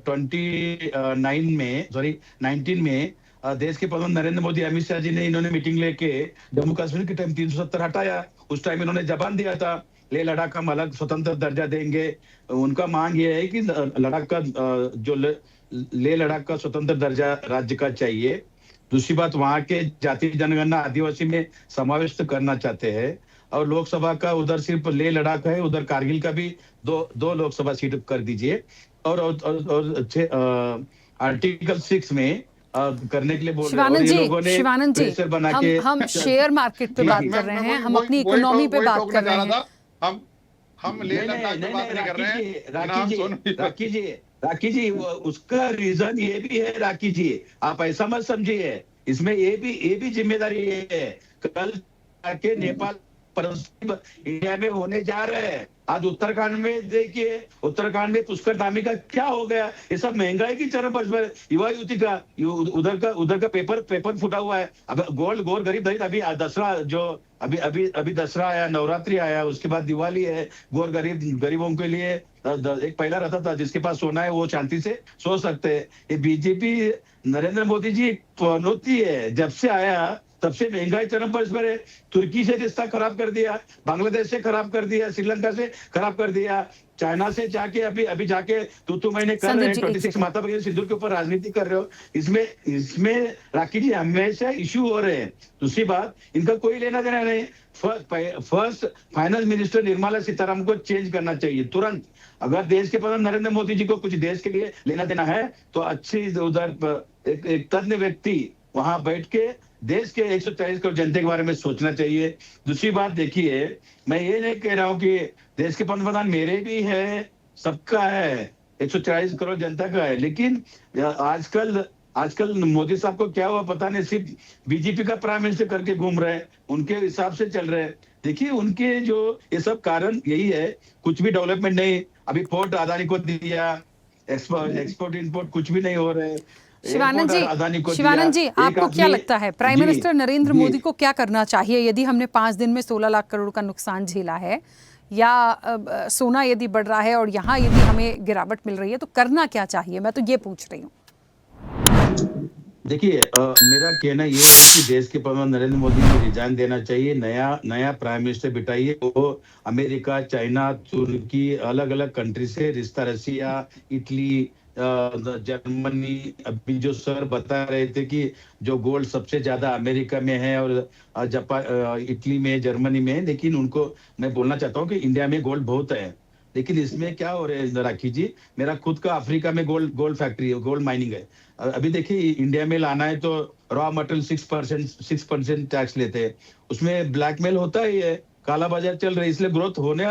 19 में देश के प्रधानमंत्री नरेंद्र मोदी अमित शाह जी ने इन्होंने मीटिंग लेके जम्मू कश्मीर के टाइम 370 हटाया। उस टाइम इन्होंने जबान दिया था लेह लद्दाख का हम अलग स्वतंत्र दर्जा देंगे। उनका मांग ये है कि लद्दाख का जो लेह लद्दाख का स्वतंत्र दर्जा राज्य का चाहिए। दूसरी बात, वहां के जाति जनगणना आदिवासी में समावेश करना चाहते हैं। और लोकसभा का उधर सिर्फ लेह लद्दाख है, उधर कारगिल का भी दो लोकसभा सीट कर दीजिए। और आर्टिकल 6 में करने के लिए बोल रहे हैं। और ये लोगों ने शिवानंद जी, प्रेशर बना के हम शेयर मार्केट पे बात कर रहे हैं, हम अपनी इकोनॉमी पे बात कर रहे हैं। हम लेह लद्दाख पे बात नहीं कर रहे हैं। राखी जी, उसका रीजन ये भी है। राखी जी, आप ऐसा मत समझिए, इसमें ये भी जिम्मेदारी है। कल के नेपाल इंडिया में होने जा रहे हैं। आज उत्तराखंड में देखिए, उत्तराखंड में पुष्कर धामी का क्या हो गया। ये सब महंगाई की चरम पर युवा युवती का उधर का पेपर फूटा हुआ है। अब गोर गरीब दलित अभी दसरा जो अभी दसरा आया, नवरात्रि आया, उसके बाद दिवाली है। गरीबों के लिए एक पहला रहता था, जिसके पास सोना है वो शांति से सो सकते हैं। ये बीजेपी नरेंद्र मोदी जी पनौती है, जब से आया तब से महंगाई चरम पर है। तुर्की से रिश्ता खराब कर दिया, बांग्लादेश से खराब कर दिया, श्रीलंका से खराब कर दिया, चाइना से जाके अभी जाके तू महीने कर रहे हैं। 26 माता भगिनी सिंदूर के ऊपर राजनीति कर रहे हो। इसमें राखी जी हमेशा इश्यू हो रहे हैं। दूसरी बात, इनका कोई लेना देना नहीं। First finance minister Nirmala Sitharaman को चेंज करना चाहिए तुरंत। अगर देश के प्रधान नरेंद्र मोदी जी को कुछ देश के लिए लेना देना है तो अच्छी उधर एक तज्ञ व्यक्ति वहां बैठ के देश के 140 करोड़ जनता के बारे में सोचना चाहिए। दूसरी बात देखिए, मैं ये नहीं कह रहा हूँ कि देश के पंतप्रधान मेरे भी है, सबका है, 140 करोड़ जनता का है, लेकिन आजकल मोदी साहब को क्या हुआ पता नहीं, सिर्फ बीजेपी का प्राइम मिनिस्टर करके घूम रहे हैं, उनके हिसाब से चल रहे हैं। देखिए उनके जो ये सब कारण यही है, कुछ भी डेवलपमेंट नहीं। अभी पोर्ट अदानी को दिया, एक्सपोर्ट इंपोर्ट कुछ भी नहीं हो रहे। शिवानंद जी, आपको क्या लगता है प्राइम मिनिस्टर नरेंद्र मोदी को क्या करना चाहिए यदि हमने 5 दिन में 16 लाख करोड़ का नुकसान झेला है, या सोना यदि बढ़ रहा है और यहाँ यदि हमें गिरावट मिल रही है, तो करना क्या चाहिए? मैं तो ये पूछ रही हूँ। देखिए मेरा कहना ये है कि देश के प्रधानमंत्री नरेंद्र मोदी को रिजाइन देना चाहिए। नया प्राइम मिनिस्टर बिठाइए। वो अमेरिका, चाइना, तुर्की, अलग अलग कंट्री से रिश्ता, रसिया, इटली, जर्मनी, अभी जो सर बता रहे थे कि जो गोल्ड सबसे ज्यादा अमेरिका में है और जापान, इटली में, जर्मनी में, लेकिन उनको मैं बोलना चाहता हूँ कि इंडिया में गोल्ड बहुत है। लेकिन इसमें क्या हो रहा है राखी जी, मेरा खुद का अफ्रीका में गोल्ड फैक्ट्री है, गोल्ड माइनिंग है। अभी देखिए इंडिया में लाना है तो रॉ मटेरियल 6% टैक्स लेते हैं, उसमें ब्लैकमेल होता ही है, काला बाजार चल रहा है, इसलिए ग्रोथ होने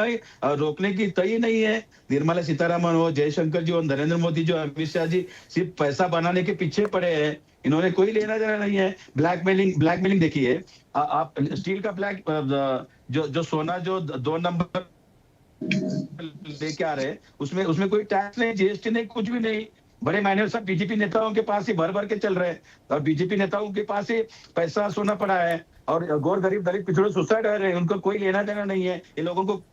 रोकने की तय नहीं है। निर्मला सीतारामन हो, जयशंकर जी हो, नरेंद्र मोदी जो, अमित शाह जी सिर्फ पैसा बनाने के पीछे पड़े हैं। इन्होंने कोई लेना देना नहीं है। ब्लैकमेलिंग देखिए, आप स्टील का जो सोना जो 2 नंबर लेके आ रहे हैं, उसमें कोई टैक्स नहीं, जीएसटी नहीं, कुछ भी नहीं। बड़े मायने सब बीजेपी नेताओं के पास ही भर के चल रहे हैं, और बीजेपी नेताओं के पास ही पैसा सोना पड़ा है, और गौर गरीब दलित पिछड़े सुसाइड हो रहे हैं, उनको कोई लेना देना नहीं है। ये लोगों को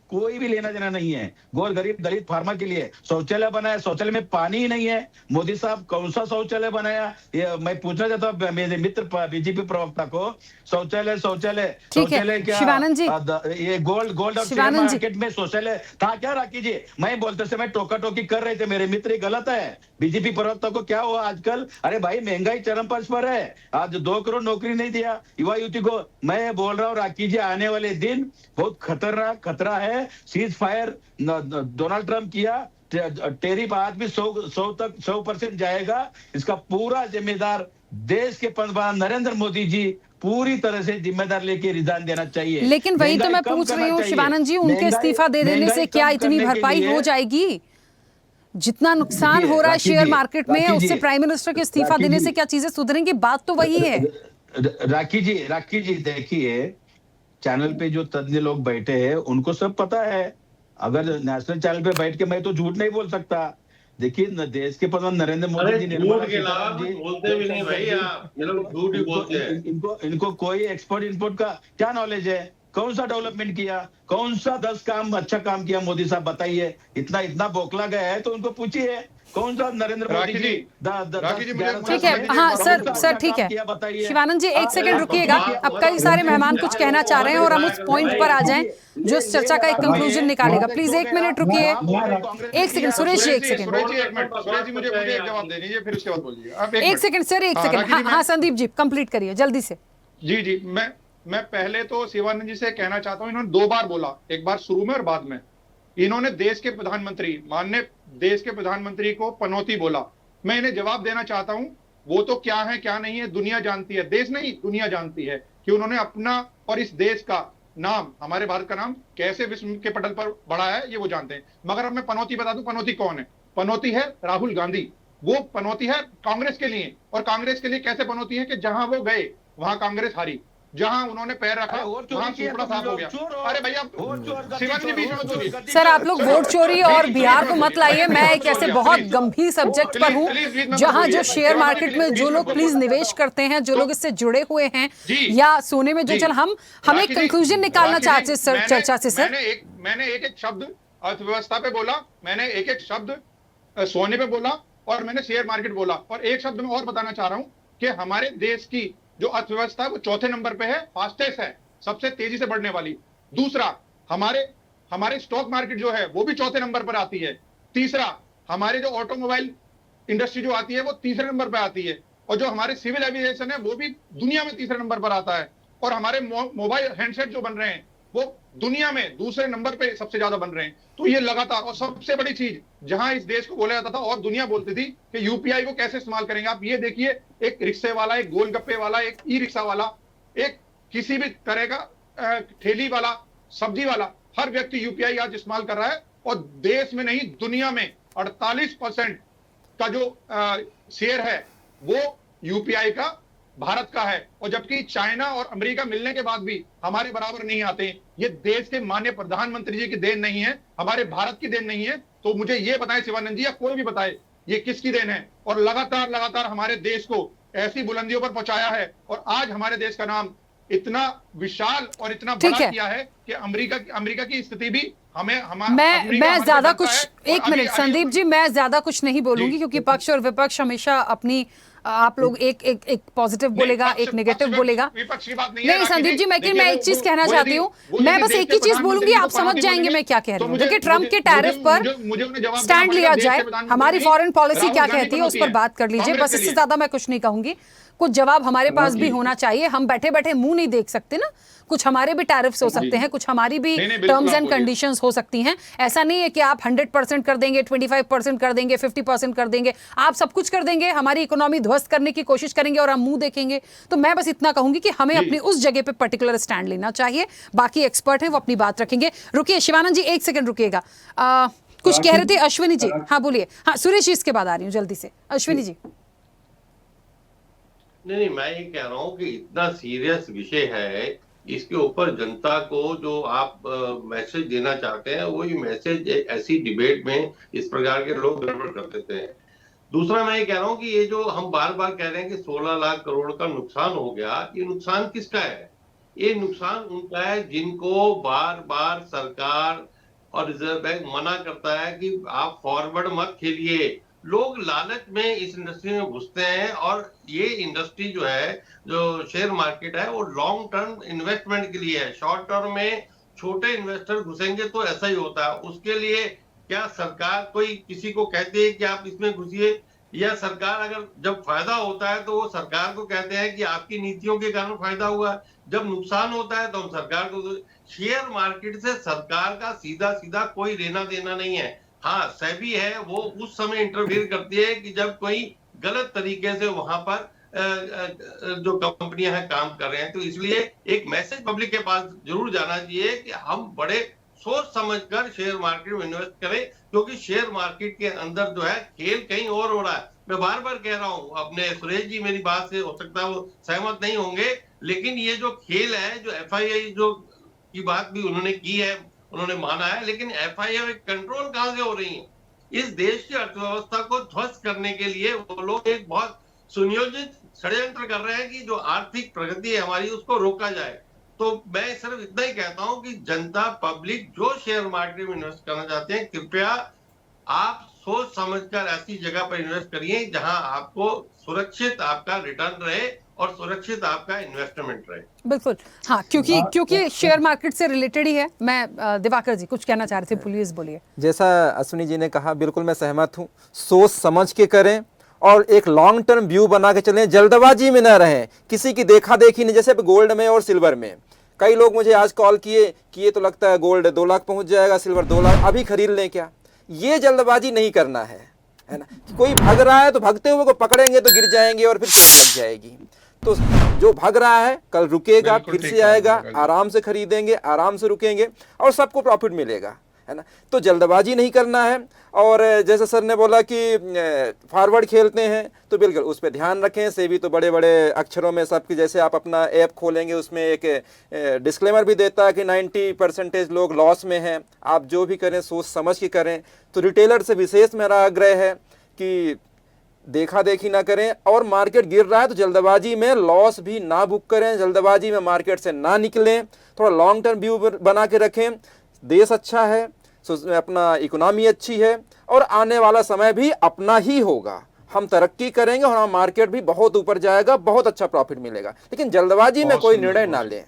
कोई भी लेना देना नहीं है। गौर गरीब दलित फार्मा के लिए शौचालय बनाया, शौचालय में पानी ही नहीं है। मोदी साहब कौन सा शौचालय बनाया, ये मैं पूछना चाहता हूँ मेरे मित्र बीजेपी प्रवक्ता को। शौचालय क्या शिवानंद जी, ये गोल्ड और शेयर मार्केट में शौचालय था क्या राखी जी? मैं बोलते समय टोका टोकी कर रहे थे मेरे मित्र, ये गलत है। बीजेपी प्रवक्ता को क्या हुआ आजकल? अरे भाई महंगाई चरम पर है। आज 2 करोड़ नौकरी नहीं दिया, युवा युवती को मैं बोल रहा हूँ राखी जी, आने वाले दिन बहुत खतरनाक खतरा है। सीज फायर डोनाल्ड ट्रंप किया, टेरिफ आज भी 100% जाएगा। इसका पूरा जिम्मेदार देश के पंतप्रधान नरेंद्र मोदी जी पूरी तरह से जिम्मेदार लेके रिजाइन देना चाहिए। लेकिन वही तो मैं पूछ रही हूँ शिवानंद जी, उनके इस्तीफा दे देने से क्या इतनी भरपाई हो जाएगी? जितना नुकसान हो रहा है शेयर मार्केट में, उससे प्राइम मिनिस्टर के इस्तीफा देने से क्या चीजें सुधरेंगी? बात तो वही है। राखी जी देखिए, चैनल पे जो तज्ञ लोग बैठे हैं उनको सब पता है। अगर नेशनल चैनल पे बैठ के मैं तो झूठ नहीं बोल सकता। देखिए देश के प्रधानमंत्री नरेंद्र मोदी जी, झूठ के अलावा बोलते भी नहीं भाई, आप ये लोग झूठ ही बोलते हैं। इनको कोई एक्सपोर्ट इंपोर्ट का क्या नॉलेज है? कौन सा डेवलपमेंट किया, कौन सा 10 काम अच्छा काम किया मोदी साहब, बताइए। इतना बौखला गया है तो उनको पूछिए कौन सा नरेंद्र मोदी जी ठीक है। हाँ सर ठीक है। शिवानंद जी एक सेकंड रुकिएगा, अब कई सारे मेहमान कुछ कहना चाह रहे हैं और हम उस पॉइंट पर आ जाएं जो इस चर्चा का एक कंक्लूजन निकालेगा। प्लीज 1 मिनट रुकिए, 1 सेकंड सुरेश जी, 1 सेकंड सुरेश जी मुझे एक जवाब दे दीजिए, फिर उसके बाद बोलिए। 1 सेकंड सर, 1 सेकंड। हाँ संदीप जी कंप्लीट करिए जल्दी से। जी मैं पहले तो शिवानंद जी से कहना चाहता हूँ, इन्होंने 2 बार बोला, एक बार शुरू में और बाद में। इन्होंने देश के प्रधानमंत्री, माननीय देश के प्रधानमंत्री को पनौती बोला। मैं इन्हें जवाब देना चाहता हूं, वो तो क्या है क्या नहीं है दुनिया जानती है, देश नहीं दुनिया जानती है कि उन्होंने अपना और इस देश का नाम, हमारे भारत का नाम कैसे विश्व के पटल पर बढ़ा है ये वो जानते हैं। मगर अब मैं पनौती बता दूं, पनौती कौन है? पनौती है राहुल गांधी। वो पनौती है कांग्रेस के लिए, और कांग्रेस के लिए कैसे पनौती है कि जहां वो गए वहां कांग्रेस हारी, जहां उन्होंने पैर रखा वहां सुपड़ा साफ हो गया। अरे भैया शिवानंद जी बीच में बोलिए। सर आप लोग वोट चोरी और बिहार को मत लाइए। मैं एक ऐसे बहुत गंभीर सब्जेक्ट पर हूं जहां जो शेयर मार्केट में जो लोग प्लीज निवेश करते हैं, जो लोग इससे जुड़े हुए हैं या सोने में जो चल, हम एक कंक्लूजन निकालना चाहते हैं सर चर्चा से। सर मैंने एक शब्द अर्थव्यवस्था पे बोला, मैंने एक शब्द सोने पे बोला, और मैंने शेयर मार्केट बोला, और एक शब्द मैं और बताना चाह रहा हूं कि हमारे देश की जो अर्थव्यवस्था है वो 4थे नंबर पे है, फास्टेस्ट है, सबसे तेजी से बढ़ने वाली। दूसरा, हमारे स्टॉक मार्केट जो है वो भी 4थे नंबर पर आती है। तीसरा, हमारे जो ऑटोमोबाइल इंडस्ट्री जो आती है वो 3रे नंबर पर आती है, और जो हमारे सिविल एविएशन है वो भी दुनिया में 3रे नंबर पर आता है, और हमारे मोबाइल हैंडसेट जो बन रहे हैं वो दुनिया में 2रे नंबर पे सबसे ज्यादा बन रहे हैं। तो ये लगातार, और सबसे बड़ी चीज जहां इस देश को बोला जाता था और दुनिया बोलती थी कि यूपीआई को कैसे इस्तेमाल करेंगे, आप ये देखिए, एक रिक्शे वाला, एक गोलगप्पे वाला, एक ई रिक्शा वाला, एक किसी भी तरह का ठेली वाला, सब्जी वाला, हर व्यक्ति यूपीआई आज इस्तेमाल कर रहा है। और देश में नहीं दुनिया में 48% का जो शेयर है वो यूपीआई का भारत का है, और जबकि चाइना और अमेरिका मिलने के बाद भी हमारे बराबर नहीं आते। ये देश के माननीय प्रधानमंत्री जी की देन नहीं है, हमारे भारत की देन नहीं है। तो मुझे ये बताएं शिवानंद जी या कोई भी बताए ये किसकी देन है? और लगातार हमारे देश को ऐसी बुलंदियों पर पहुंचाया है, और आज हमारे देश का नाम इतना विशाल और इतना बड़ा किया है कि अमेरिका की स्थिति भी मैं ज्यादा कुछ, 1 मिनट संदीप जी, मैं ज्यादा कुछ नहीं बोलूंगी क्योंकि पक्ष और विपक्ष हमेशा अपनी, आप लोग एक पॉजिटिव बोलेगा, एक नेगेटिव बोलेगा। नहीं संदीप जी, मैं एक चीज कहना चाहती हूँ, मैं बस एक ही चीज बोलूंगी, आप समझ जाएंगे मैं क्या कह रही हूँ। देखिए ट्रंप के टैरिफ पर स्टैंड लिया जाए, हमारी फॉरेन पॉलिसी क्या कहती है उस पर बात कर लीजिए, बस इससे ज्यादा मैं कुछ नहीं कहूंगी। कुछ जवाब हमारे पास भी होना चाहिए, हम बैठे बैठे मुंह नहीं देख सकते ना, कुछ हमारे भी टैरिफ्स हो सकते हैं, कुछ हमारी भी टर्म्स एंड कंडीशंस हो सकती हैं। ऐसा नहीं है कि आप 100% कर देंगे, 25% कर देंगे, 50% कर देंगे, आप सब कुछ कर देंगे, हमारी इकोनॉमी ध्वस्त करने की कोशिश करेंगे और हम मुंह देखेंगे। तो मैं बस इतना कहूंगी कि हमें अपनी उस जगह पे पर्टिकुलर स्टैंड लेना चाहिए। बाकी एक्सपर्ट हैं वो अपनी बात रखेंगे। रुकिए शिवानंद जी 1 सेकंड रुकिएगा, कुछ कह रहे थे अश्विनी जी। हाँ बोलिए। हाँ सुरेश जी इसके बाद आ रही हूँ जल्दी से। अश्विनी जी। नहीं, मैं ये कह रहा हूँ कि इतना सीरियस विषय है, इसके ऊपर जनता को जो आप मैसेज देना चाहते हैं वही मैसेज ऐसी डिबेट में इस प्रकार के लोग गड़बड़ कर देते हैं। दूसरा मैं ये कह रहा हूँ कि ये जो हम बार बार कह रहे हैं कि 16 लाख करोड़ का नुकसान हो गया, ये नुकसान किसका है? ये नुकसान उनका है जिनको बार बार सरकार और रिजर्व बैंक मना करता है कि आप फॉरवर्ड मत खेलिए। लोग लालच में इस इंडस्ट्री में घुसते हैं, और ये इंडस्ट्री जो है, जो शेयर मार्केट है, वो लॉन्ग टर्म इन्वेस्टमेंट के लिए है। शॉर्ट टर्म में छोटे इन्वेस्टर घुसेंगे तो ऐसा ही होता है। उसके लिए क्या सरकार कोई किसी को कहती है कि आप इसमें घुसिए? या सरकार अगर जब फायदा होता है तो वो सरकार को कहते हैं कि आपकी नीतियों के कारण फायदा हुआ, जब नुकसान होता है तो हम सरकार को। शेयर मार्केट से सरकार का सीधा सीधा कोई लेना देना नहीं है। हाँ, सेबी है वो उस समय इंटरफीयर करती है कि जब कोई गलत तरीके से वहां पर जो कंपनियां हैं काम कर रहे हैं, तो इसलिए एक मैसेज पब्लिक के पास जरूर जाना चाहिए कि हम बड़े सोच समझकर शेयर मार्केट में इन्वेस्ट करें, क्योंकि शेयर मार्केट के अंदर जो है खेल कहीं और हो रहा है। मैं बार बार कह रहा हूं, अपने सुरेश जी मेरी बात से हो सकता है वो सहमत नहीं होंगे, लेकिन ये जो खेल है, जो एफआईआई जो की बात भी उन्होंने की है, उन्होंने माना है, लेकिन एफआईआई कंट्रोल कहां से हो रही है? इस देश की अर्थव्यवस्था को ध्वस्त करने के लिए वो लोग एक बहुत सुनियोजित षड्यंत्र कर रहे हैं कि जो आर्थिक प्रगति है हमारी उसको रोका जाए। तो मैं सिर्फ इतना ही कहता हूं कि जनता पब्लिक जो शेयर मार्केट में इन्वेस्ट करना चाहते हैं, कृपया आप सोच समझकर ऐसी जगह पर इन्वेस्ट करिए जहां आपको सुरक्षित आपका रिटर्न रहे और सुरक्षित आपका इन्वेस्टमेंट रहे। बिल्कुल, हाँ, क्योंकि शेयर मार्केट से रिलेटेड ही है। मैं दिवाकर जी कुछ कहना चाह रहे थे, प्लीज बोलिए। जैसा अश्विनी जी ने कहा, बिल्कुल मैं सहमत हूँ। सोच समझ के करें और एक लॉन्ग टर्म व्यू बना के चलें, जल्दबाजी में ना रहें, किसी की देखा देखी नहीं। जैसे गोल्ड में और सिल्वर में कई लोग मुझे आज कॉल किए कि ये तो लगता है गोल्ड 2 लाख पहुंच जाएगा, सिल्वर 2 लाख, अभी खरीद लें क्या? ये जल्दबाजी नहीं करना है ना। कि कोई भाग रहा है तो भागते हुए को पकड़ेंगे तो गिर जाएंगे और फिर लग जाएगी। तो जो भाग रहा है कल रुकेगा, फिर से आएगा, आराम से खरीदेंगे, आराम से रुकेंगे और सबको प्रॉफिट मिलेगा, है ना। तो जल्दबाजी नहीं करना है। और जैसे सर ने बोला कि फॉरवर्ड खेलते हैं, तो बिल्कुल उस पर ध्यान रखें। सेबी तो बड़े बड़े अक्षरों में सबकी, जैसे आप अपना ऐप खोलेंगे उसमें एक डिस्क्लेमर भी देता है कि 90% लोग लॉस में हैं। आप जो भी करें सोच समझ के करें। तो रिटेलर से विशेष मेरा आग्रह है कि देखा देखी ना करें, और मार्केट गिर रहा है तो जल्दबाजी में लॉस भी ना बुक करें, जल्दबाजी में मार्केट से ना निकलें। थोड़ा लॉन्ग टर्म व्यू बना के रखें। देश अच्छा है, अपना इकोनॉमी अच्छी है और आने वाला समय भी अपना ही होगा। हम तरक्की करेंगे और हमारा मार्केट भी बहुत ऊपर जाएगा, बहुत अच्छा प्रॉफिट मिलेगा, लेकिन जल्दबाजी में कोई निर्णय ना लें।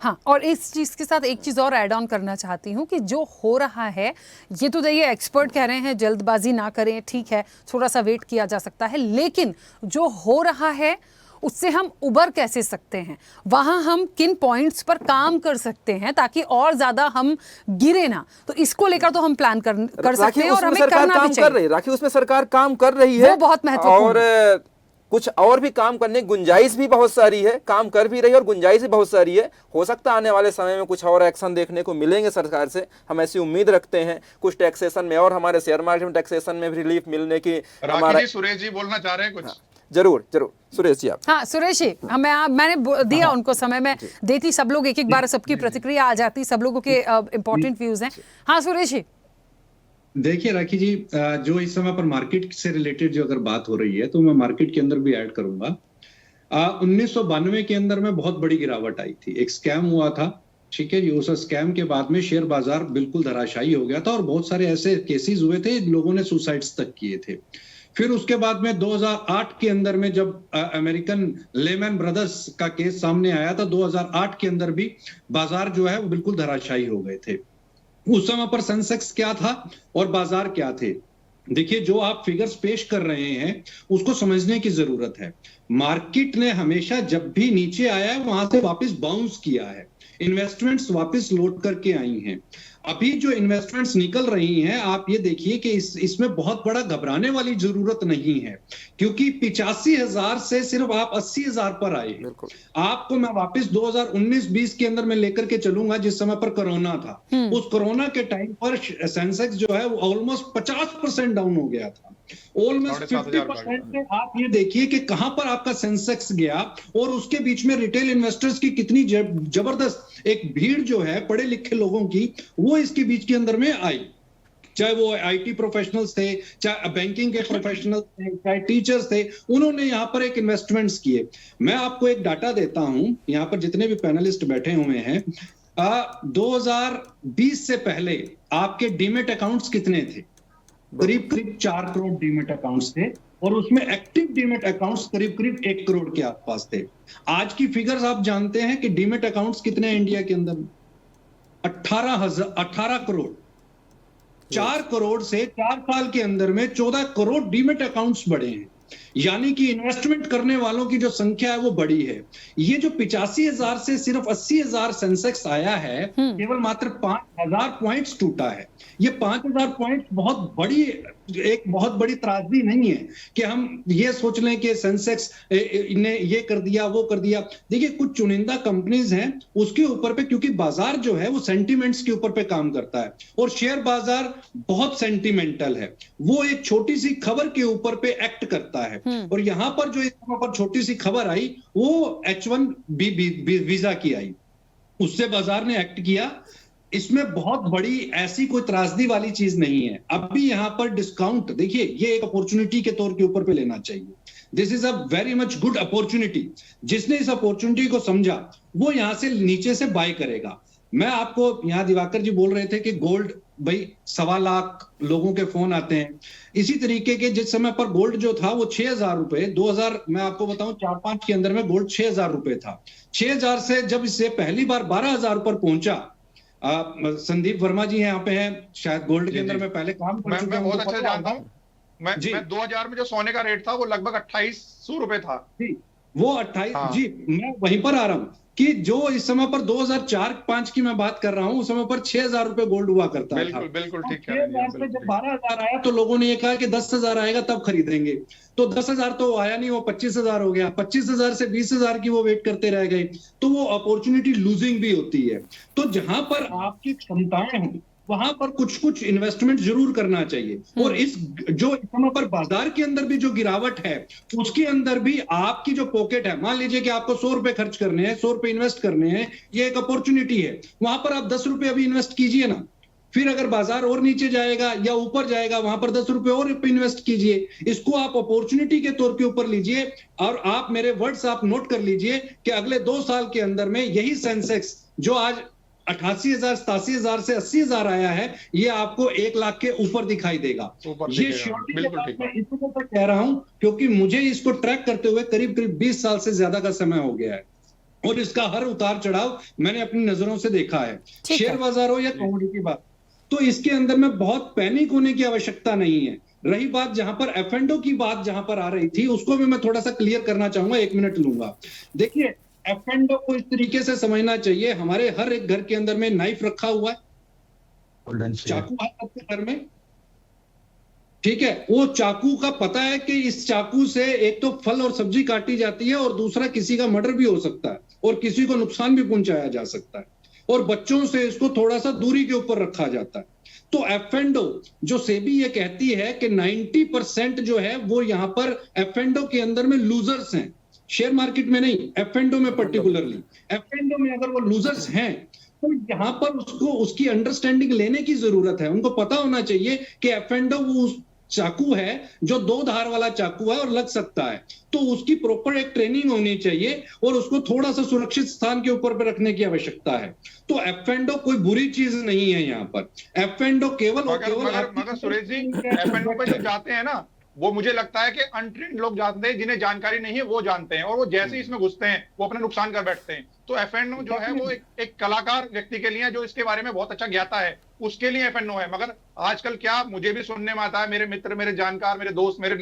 हाँ, और इस चीज के साथ एक चीज और ऐड ऑन करना चाहती हूँ कि जो हो रहा है, ये तो देखिए एक्सपर्ट कह रहे हैं जल्दबाजी ना करें, ठीक है, थोड़ा सा वेट किया जा सकता है, लेकिन जो हो रहा है उससे हम उबर कैसे सकते हैं, वहां हम किन पॉइंट्स पर काम कर सकते हैं ताकि और ज्यादा हम गिरे ना, तो इसको लेकर तो हम प्लान कर सकते हैं और हमें करना भी चाहिए। राखी उसमें सरकार काम कर रही है, वो बहुत महत्वपूर्ण है। और कुछ और भी काम करने की गुंजाइश भी बहुत सारी है, काम कर भी रही है और गुंजाइश भी बहुत सारी है। हो सकता है आने वाले समय में कुछ और एक्शन देखने को मिलेंगे सरकार से, हम ऐसी उम्मीद रखते हैं। कुछ टैक्सेशन में और हमारे शेयर मार्केट में टैक्सेशन में भी रिलीफ मिलने की। राखी जी, सुरेश जी बोलना चाह रहे हैं कुछ? हाँ, जरूर जरूर सुरेश जी आप। हाँ सुरेश जी, मैंने दिया उनको समय, में देती, सब लोग एक एक बार सबकी प्रतिक्रिया आ जाती, सब लोगों के इंपॉर्टेंट व्यूज हैं। हाँ सुरेश जी। देखिए राखी जी, जो इस समय पर मार्केट से रिलेटेड जो अगर बात हो रही है तो मैं मार्केट के अंदर भी ऐड करूंगा। 1992 के अंदर में बहुत बड़ी गिरावट आई थी, एक स्कैम हुआ था, ठीक है जी। उस स्कैम के बाद में शेयर बाजार बिल्कुल धराशायी हो गया था और बहुत सारे ऐसे केसेस हुए थे, लोगों ने सुसाइड्स तक किए थे। फिर उसके बाद में 2008 के अंदर में जब अमेरिकन लेमैन ब्रदर्स का केस सामने आया था, 2008 के अंदर भी बाजार जो है वो बिल्कुल धराशायी हो गए थे। उस समय पर सेंसेक्स क्या था और बाजार क्या थे, देखिए जो आप फिगर्स पेश कर रहे हैं उसको समझने की जरूरत है। मार्केट ने हमेशा जब भी नीचे आया है वहां से वापस बाउंस किया है, इन्वेस्टमेंट्स वापस लौट करके आई हैं। अभी जो इन्वेस्टमेंट्स निकल रही हैं, आप ये देखिए कि इसमें बहुत बड़ा घबराने वाली जरूरत नहीं है, क्योंकि 85,000 से सिर्फ आप 80,000 पर आए हैं। आपको मैं वापस 2019-20 के अंदर में लेकर के चलूंगा, जिस समय पर कोरोना था। उस कोरोना के टाइम पर सेंसेक्स जो है वो ऑलमोस्ट 50% डाउन हो गया था, ऑलमोस्ट 50%। आप ये देखिए कि कहां पर आपका सेंसेक्स गया और उसके बीच में रिटेल इन्वेस्टर्स की कितनी जबरदस्त एक भीड़ जो है पढ़े लिखे लोगों की, वो इसके बीच के अंदर में आई। चाहे वो आईटी प्रोफेशनल्स थे, चाहे बैंकिंग के प्रोफेशनल्स थे, चाहे टीचर्स थे, उन्होंने यहाँ पर एक इन्वेस्टमेंट्स किए। मैं आपको एक डाटा देता हूं, यहाँ पर जितने भी पैनलिस्ट बैठे हुए हैं, 2020 से पहले आपके डीमेट अकाउंट्स कितने थे? करीब 4 करोड़ डीमेट अकाउंट्स थे और उसमें एक्टिव डीमेट अकाउंट्स करीब 1 करोड़ के आसपास थे। आज की फिगर्स आप जानते हैं कि डीमेट अकाउंट्स कितने हैं इंडिया के अंदर? 18 करोड़। 4 करोड़ से 4 साल के अंदर में 14 करोड़ डीमेट अकाउंट्स बढ़े हैं, यानी कि इन्वेस्टमेंट करने वालों की जो संख्या है वो बड़ी है। ये जो 85,000 से सिर्फ 80,000 सेंसेक्स आया है, केवल मात्र 5,000 पॉइंट्स टूटा है। ये 5,000 पॉइंट्स एक बहुत बड़ी त्रासदी नहीं है कि हम ये सोच लें कि सेंसेक्स ने ये कर दिया वो कर दिया। देखिए, कुछ चुनिंदा कंपनीज हैं उसके ऊपर पे, क्योंकि बाजार जो है वो सेंटिमेंट्स के ऊपर पे काम करता है और शेयर बाजार बहुत सेंटिमेंटल है, वो एक छोटी सी खबर के ऊपर पे एक्ट करता है। और यहां पर जो इस पर छोटी सी खबर आई वो H1B वीजा की आई, उससे बाजार ने एक्ट किया। इसमें बहुत बड़ी ऐसी कोई त्रासदी वाली चीज नहीं है। अब भी यहां पर डिस्काउंट देखिए, ये एक अपॉर्चुनिटी के तौर के ऊपर पे लेना चाहिए। This is a very much good opportunity. जिसने इस अपॉर्चुनिटी को समझा वो यहां से नीचे से बाय करेगा। मैं आपको, यहाँ दिवाकर जी बोल रहे थे कि गोल्ड, भाई 1.25 लाख लोगों के फोन आते हैं। इसी तरीके के जिस समय पर गोल्ड जो था वो 6,000 रुपए, 2000 मैं आपको बताऊं 4-5 के अंदर में गोल्ड 6,000 रुपए था। 6,000 से जब इससे पहली बार 12,000 पर पहुंचा, संदीप वर्मा जी यहाँ पे हैं, शायद गोल्ड के अंदर में पहले काम कर चुके हैं, मैं बहुत अच्छा जानता हूँ। मैं 2000 में जो सोने का रेट था वो लगभग 2,800 रुपए था जी, वो 28। हाँ। जी, मैं वहीं पर आ रहा हूँ कि जो इस समय पर 2004-5 की मैं बात कर रहा हूं, उस समय पर 6,000 रुपए गोल्ड हुआ करता था। बिल्कुल ठीक है। 6,000 से जब 12,000 आया तो लोगों ने ये कहा कि 10,000 आएगा तब खरीदेंगे। तो 10,000 तो आया नहीं, वो 25,000 हो गया। 25,000 से 20,000 की वो वेट करते रह गए, तो वो अपॉर्चुनिटी लूजिंग भी होती है। तो जहां पर आपकी क्षमताएं हों वहां पर कुछ इन्वेस्टमेंट जरूर करना चाहिए। और इस जो इस समय पर बाजार के अंदर भी जो गिरावट है उसके अंदर भी आपकी जो पॉकेट है, मान लीजिए कि आपको 100 रुपए खर्च करने हैं, 100 रुपए इन्वेस्ट करने हैं, ये एक अपॉर्चुनिटी है। वहां पर आप 10 रुपए अभी इन्वेस्ट कीजिए ना, फिर अगर बाजार और नीचे जाएगा या ऊपर जाएगा वहां पर 10 रुपए और इन्वेस्ट कीजिए। इसको आप अपॉर्चुनिटी के तौर के ऊपर लीजिए और आप मेरे वर्ड्स आप नोट कर लीजिए कि अगले 2 साल के अंदर में यही सेंसेक्स जो आज 88,000, 87,000 से 80,000 आया है, ये आपको 1 लाख के ऊपर दिखाई देगा। ये श्योरिटी के साथ मैं इसको तो कह रहा हूं क्योंकि मुझे इसको ट्रैक करते हुए करीब 20 साल से ज्यादा का समय हो गया है और इसका हर उतार चढ़ाव मैंने अपनी नजरों से देखा है, शेयर बाजार हो या कमोडिटी बात। तो इसके अंदर में बहुत पैनिक होने की आवश्यकता नहीं है। रही बात जहां पर F&O की बात जहां पर आ रही थी, उसको भी मैं थोड़ा सा क्लियर करना चाहूंगा, 1 मिनट लूंगा। देखिए, F&O को इस तरीके से समझना चाहिए, हमारे हर एक घर के अंदर में नाइफ रखा हुआ है, चाकू है सबके घर में, ठीक है। वो चाकू का पता है कि इस चाकू से एक तो फल और सब्जी काटी जाती है और दूसरा किसी का मर्डर भी हो सकता है और किसी को नुकसान भी पहुंचाया जा सकता है, और बच्चों से इसको थोड़ा सा दूरी के ऊपर रखा जाता है। तो F&O जो सेबी ये कहती है कि 90% जो है वो यहाँ पर F&O के अंदर में लूजर्स हैं, शेयर मार्केट में नहीं, F&O में पर्टिकुलरली। F&O में अगर वो लूजर्स हैं तो यहाँ पर उसको उसकी अंडरस्टैंडिंग लेने की जरूरत है। उनको पता होना चाहिए कि F&O वो चाकू है जो 2 धार वाला चाकू है और लग सकता है, तो उसकी प्रॉपर एक ट्रेनिंग होनी चाहिए और उसको थोड़ा सा सुरक्षित स्थान के ऊपर पे रखने की आवश्यकता है। तो F&O कोई बुरी चीज नहीं है यहाँ पर। F&O केवल मगर सुरेश जी, F&O पे जो जाते हैं ना, वो मुझे लगता है कि अनट्रेन्ड लोग जानते हैं, जिन्हें जानकारी नहीं है वो जानते हैं, और वो जैसे ही इसमें घुसते हैं वो अपना नुकसान कर बैठते हैं। तो F&O जो है वो एक कलाकार व्यक्ति के लिए जो इसके बारे में बहुत अच्छा ज्ञाता है उसके लिए F&O है। मगर आजकल क्या मुझे भी सुनने में आता है, मेरे मित्र, मेरे जानकार, मेरे दोस्त, मेरे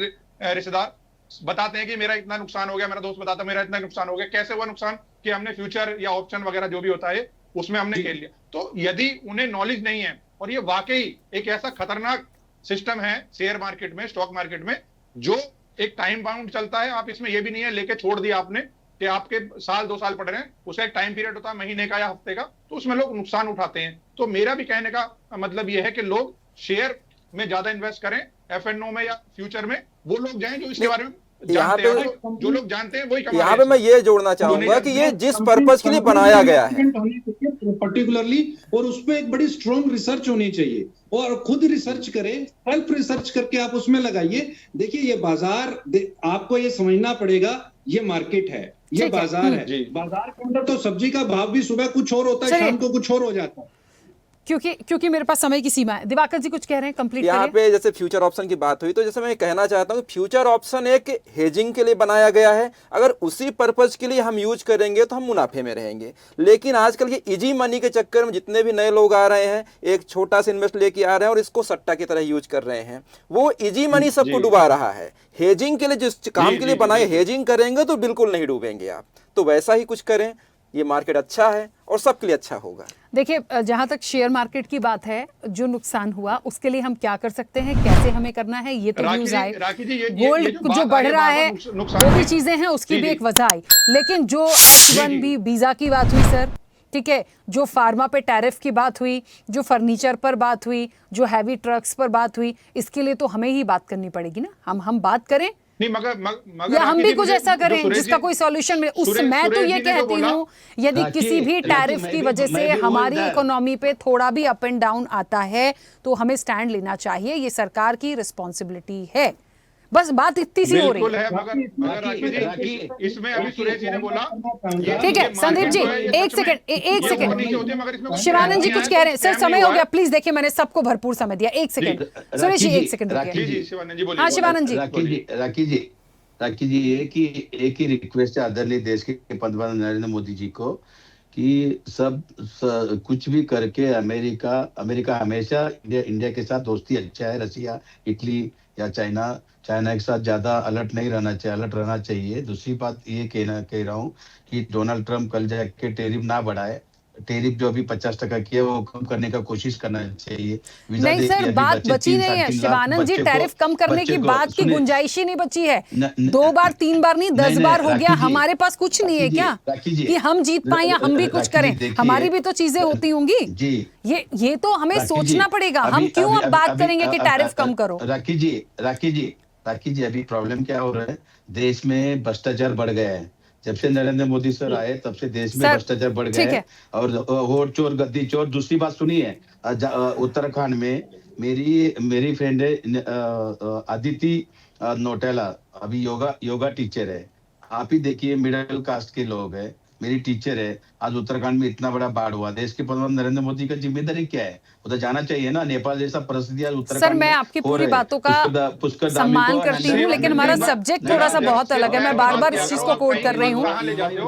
रिश्तेदार बताते हैं कि मेरा इतना नुकसान हो गया, मेरा दोस्त बताता है मेरा इतना नुकसान हो गया। कैसे हुआ नुकसान? कि हमने फ्यूचर या ऑप्शन वगैरह जो भी होता है उसमें हमने खेल लिया। तो यदि उन्हें नॉलेज नहीं है, और ये वाकई एक ऐसा खतरनाक सिस्टम है शेयर मार्केट में, स्टॉक मार्केट में, जो एक टाइम बाउंड चलता है। आप इसमें ये भी नहीं है लेके छोड़ दिया आपने कि आपके 1-2 साल पड़ रहे हैं, उसका एक टाइम पीरियड होता है, महीने का या हफ्ते का, तो उसमें लोग नुकसान उठाते हैं। तो मेरा भी कहने का मतलब यह है कि लोग शेयर में ज्यादा इन्वेस्ट करें, F&O में या फ्यूचर में। वो लोग जाएं जो इसके बारे में यहाँ पे जो लोग जानते हैं वही कमा यहाँ पे मैं ये जोड़ना चाहूंगा कि ये जिस पर्पस के लिए बनाया गया है पर्टिकुलरली, और उस पर एक बड़ी स्ट्रॉन्ग रिसर्च होनी चाहिए और खुद रिसर्च करें, सेल्फ रिसर्च करके आप उसमें लगाइए। देखिए, ये बाजार आपको ये समझना पड़ेगा, ये मार्केट है, ये बाजार है। बाजार के अंदर तो सब्जी का भाव भी सुबह कुछ और होता है, शाम को कुछ और हो जाता है। क्योंकि मेरे पास समय की सीमा है। दिवाकर जी कुछ कह रहे हैं, कंप्लीट यहाँ करिए। पे जैसे फ्यूचर ऑप्शन की बात हुई, तो जैसे मैं कहना चाहता हूँ फ्यूचर ऑप्शन एक हेजिंग के लिए बनाया गया है। अगर उसी पर्पज के लिए हम यूज करेंगे तो हम मुनाफे में रहेंगे। लेकिन आजकल ये इजी मनी के चक्कर में जितने भी नए लोग आ रहे हैं, एक छोटा सा इन्वेस्ट लेके आ रहे हैं और इसको सट्टा की तरह यूज कर रहे हैं, वो इजी मनी सबको डुबा रहा है। हेजिंग के लिए जिस काम के लिए बनाए, हेजिंग करेंगे तो बिल्कुल नहीं डूबेंगे आप। तो वैसा ही कुछ करें, ये मार्केट अच्छा है और सबके लिए अच्छा होगा। देखिए, जहां तक शेयर मार्केट की बात है, जो नुकसान हुआ उसके लिए हम क्या कर सकते हैं, कैसे हमें करना है, ये तो न्यूज आए। गोल्ड जो बढ़ रहा है वो भी चीजें हैं, उसकी भी एक वजह आई। लेकिन जो H1B वीजा की बात हुई सर, ठीक है, जो फार्मा पे टैरिफ की बात हुई, जो फर्नीचर पर बात हुई, जो हैवी ट्रक्स पर बात हुई, इसके लिए तो हमें ही बात करनी पड़ेगी ना। हम बात करें नहीं, मगर या हम भी कुछ ऐसा करें जिसका कोई सॉल्यूशन मिले। उस मैं तो ये कहती हूँ, यदि किसी भी टैरिफ की वजह से हमारी इकोनॉमी पे थोड़ा भी अप एंड डाउन आता है तो हमें स्टैंड लेना चाहिए, ये सरकार की रिस्पॉन्सिबिलिटी है। बस बात इतनी सी हो रही है। मगर इसमें अभी सुरेश जी ने बोला, ठीक है संदीप जी, एक सेकंड, शिवानंद जी कुछ कह रहे हैं। सर समय हो गया, प्लीज देखिए, मैंने सबको भरपूर समय दिया। एक सेकंड सुरेश जी, एक सेकंड रुकिए। हाँ शिवानंद जी। राखी जी एक ही रिक्वेस्ट है आदरणीय देश के पंतप्रधान नरेंद्र मोदी जी को कि सब कुछ भी करके अमेरिका हमेशा इंडिया के साथ दोस्ती अच्छा है। रसिया, इटली या चाइना के साथ ज्यादा अलर्ट रहना चाहिए। दूसरी बात ये कह रहा हूँ कि डोनाल्ड ट्रंप कल जाके टैरिफ ना बढ़ाए। टैरिफ जो अभी 50% किया वो कम करने का कोशिश करना चाहिए। नहीं सर, बात बची नहीं है शिवानंद जी, टैरिफ कम करने की बात की गुंजाइश ही नहीं बची है। 2 बार 3 बार नहीं 10 बार हो गया। हमारे पास कुछ नहीं है क्या कि हम जीत पाए या हम भी कुछ करें? हमारी भी तो चीजें होती होंगी। ये तो हमें सोचना पड़ेगा। हम क्यों अब बात करेंगे कि टैरिफ कम करो? राखी जी अभी प्रॉब्लम क्या हो रहा है, देश में भ्रष्टाचार बढ़ गया है। जब से नरेंद्र मोदी सर आए तब से देश में भ्रष्टाचार बढ़ गया है और चोर गद्दी चोर। दूसरी बात सुनिए, उत्तराखंड में मेरी फ्रेंड है आदिति नोटेला, अभी योगा टीचर है। आप ही देखिए, मिडिल कास्ट के लोग है, मेरी टीचर है। आज उत्तराखंड में इतना बड़ा बाढ़ हुआ, देश के प्रधानमंत्री नरेंद्र मोदी का जिम्मेदारी क्या है? वो तो जाना चाहिए ना। नेपाल जैसा परिस्थिति उत्तराखंड। सर मैं आपकी पूरी बातों का सम्मान करती हूँ, लेकिन हमारा सब्जेक्ट थोड़ा सा बहुत अलग है। मैं बार बार इस चीज को कोट कर रही हूँ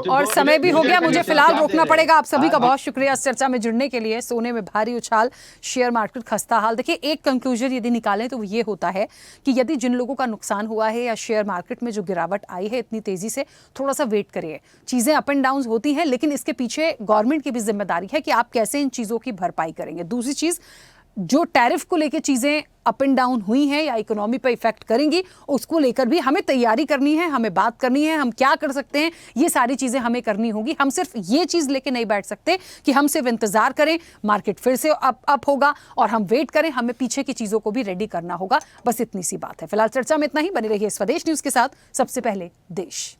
और समय भी हो गया, मुझे फिलहाल रोकना पड़ेगा। आप सभी का बहुत शुक्रिया इस चर्चा में जुड़ने के लिए। सोने में भारी उछाल, शेयर मार्केट खस्ता हाल। देखिए, एक कंक्लूजन यदि निकालें तो ये होता है कि यदि जिन लोगों का नुकसान हुआ है या शेयर मार्केट में जो गिरावट आई है इतनी तेजी से, थोड़ा सा वेट करिए। चीजें अप एंड डाउन होती हैं, लेकिन इसके पीछे गवर्नमेंट की भी जिम्मेदारी है कि आप कैसे इन चीजों की भरपाई करेंगे। दूसरी चीज, जो टैरिफ को लेकर चीजें अप एंड डाउन हुई हैं या इकोनॉमी पर इफेक्ट करेंगी, उसको लेकर भी हमें तैयारी करनी है, हमें बात करनी है। हम क्या कर सकते हैं, ये सारी चीजें हमें करनी होगी। हम सिर्फ ये चीज लेके नहीं बैठ सकते कि हम सिर्फ इंतजार करें मार्केट फिर से अप होगा और हम वेट करें। हमें पीछे की चीजों को भी रेडी करना होगा। बस इतनी सी बात है। फिलहाल चर्चा में इतना ही। बने रहिए स्वदेश न्यूज के साथ। सबसे पहले देश।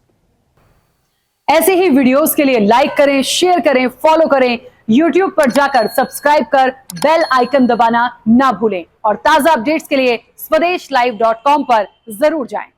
ऐसे ही वीडियोस के लिए लाइक करें, शेयर करें, फॉलो करें। YouTube पर जाकर सब्सक्राइब कर बेल आइकन दबाना ना भूलें और ताजा अपडेट्स के लिए स्वदेशलाइव.com पर जरूर जाएं।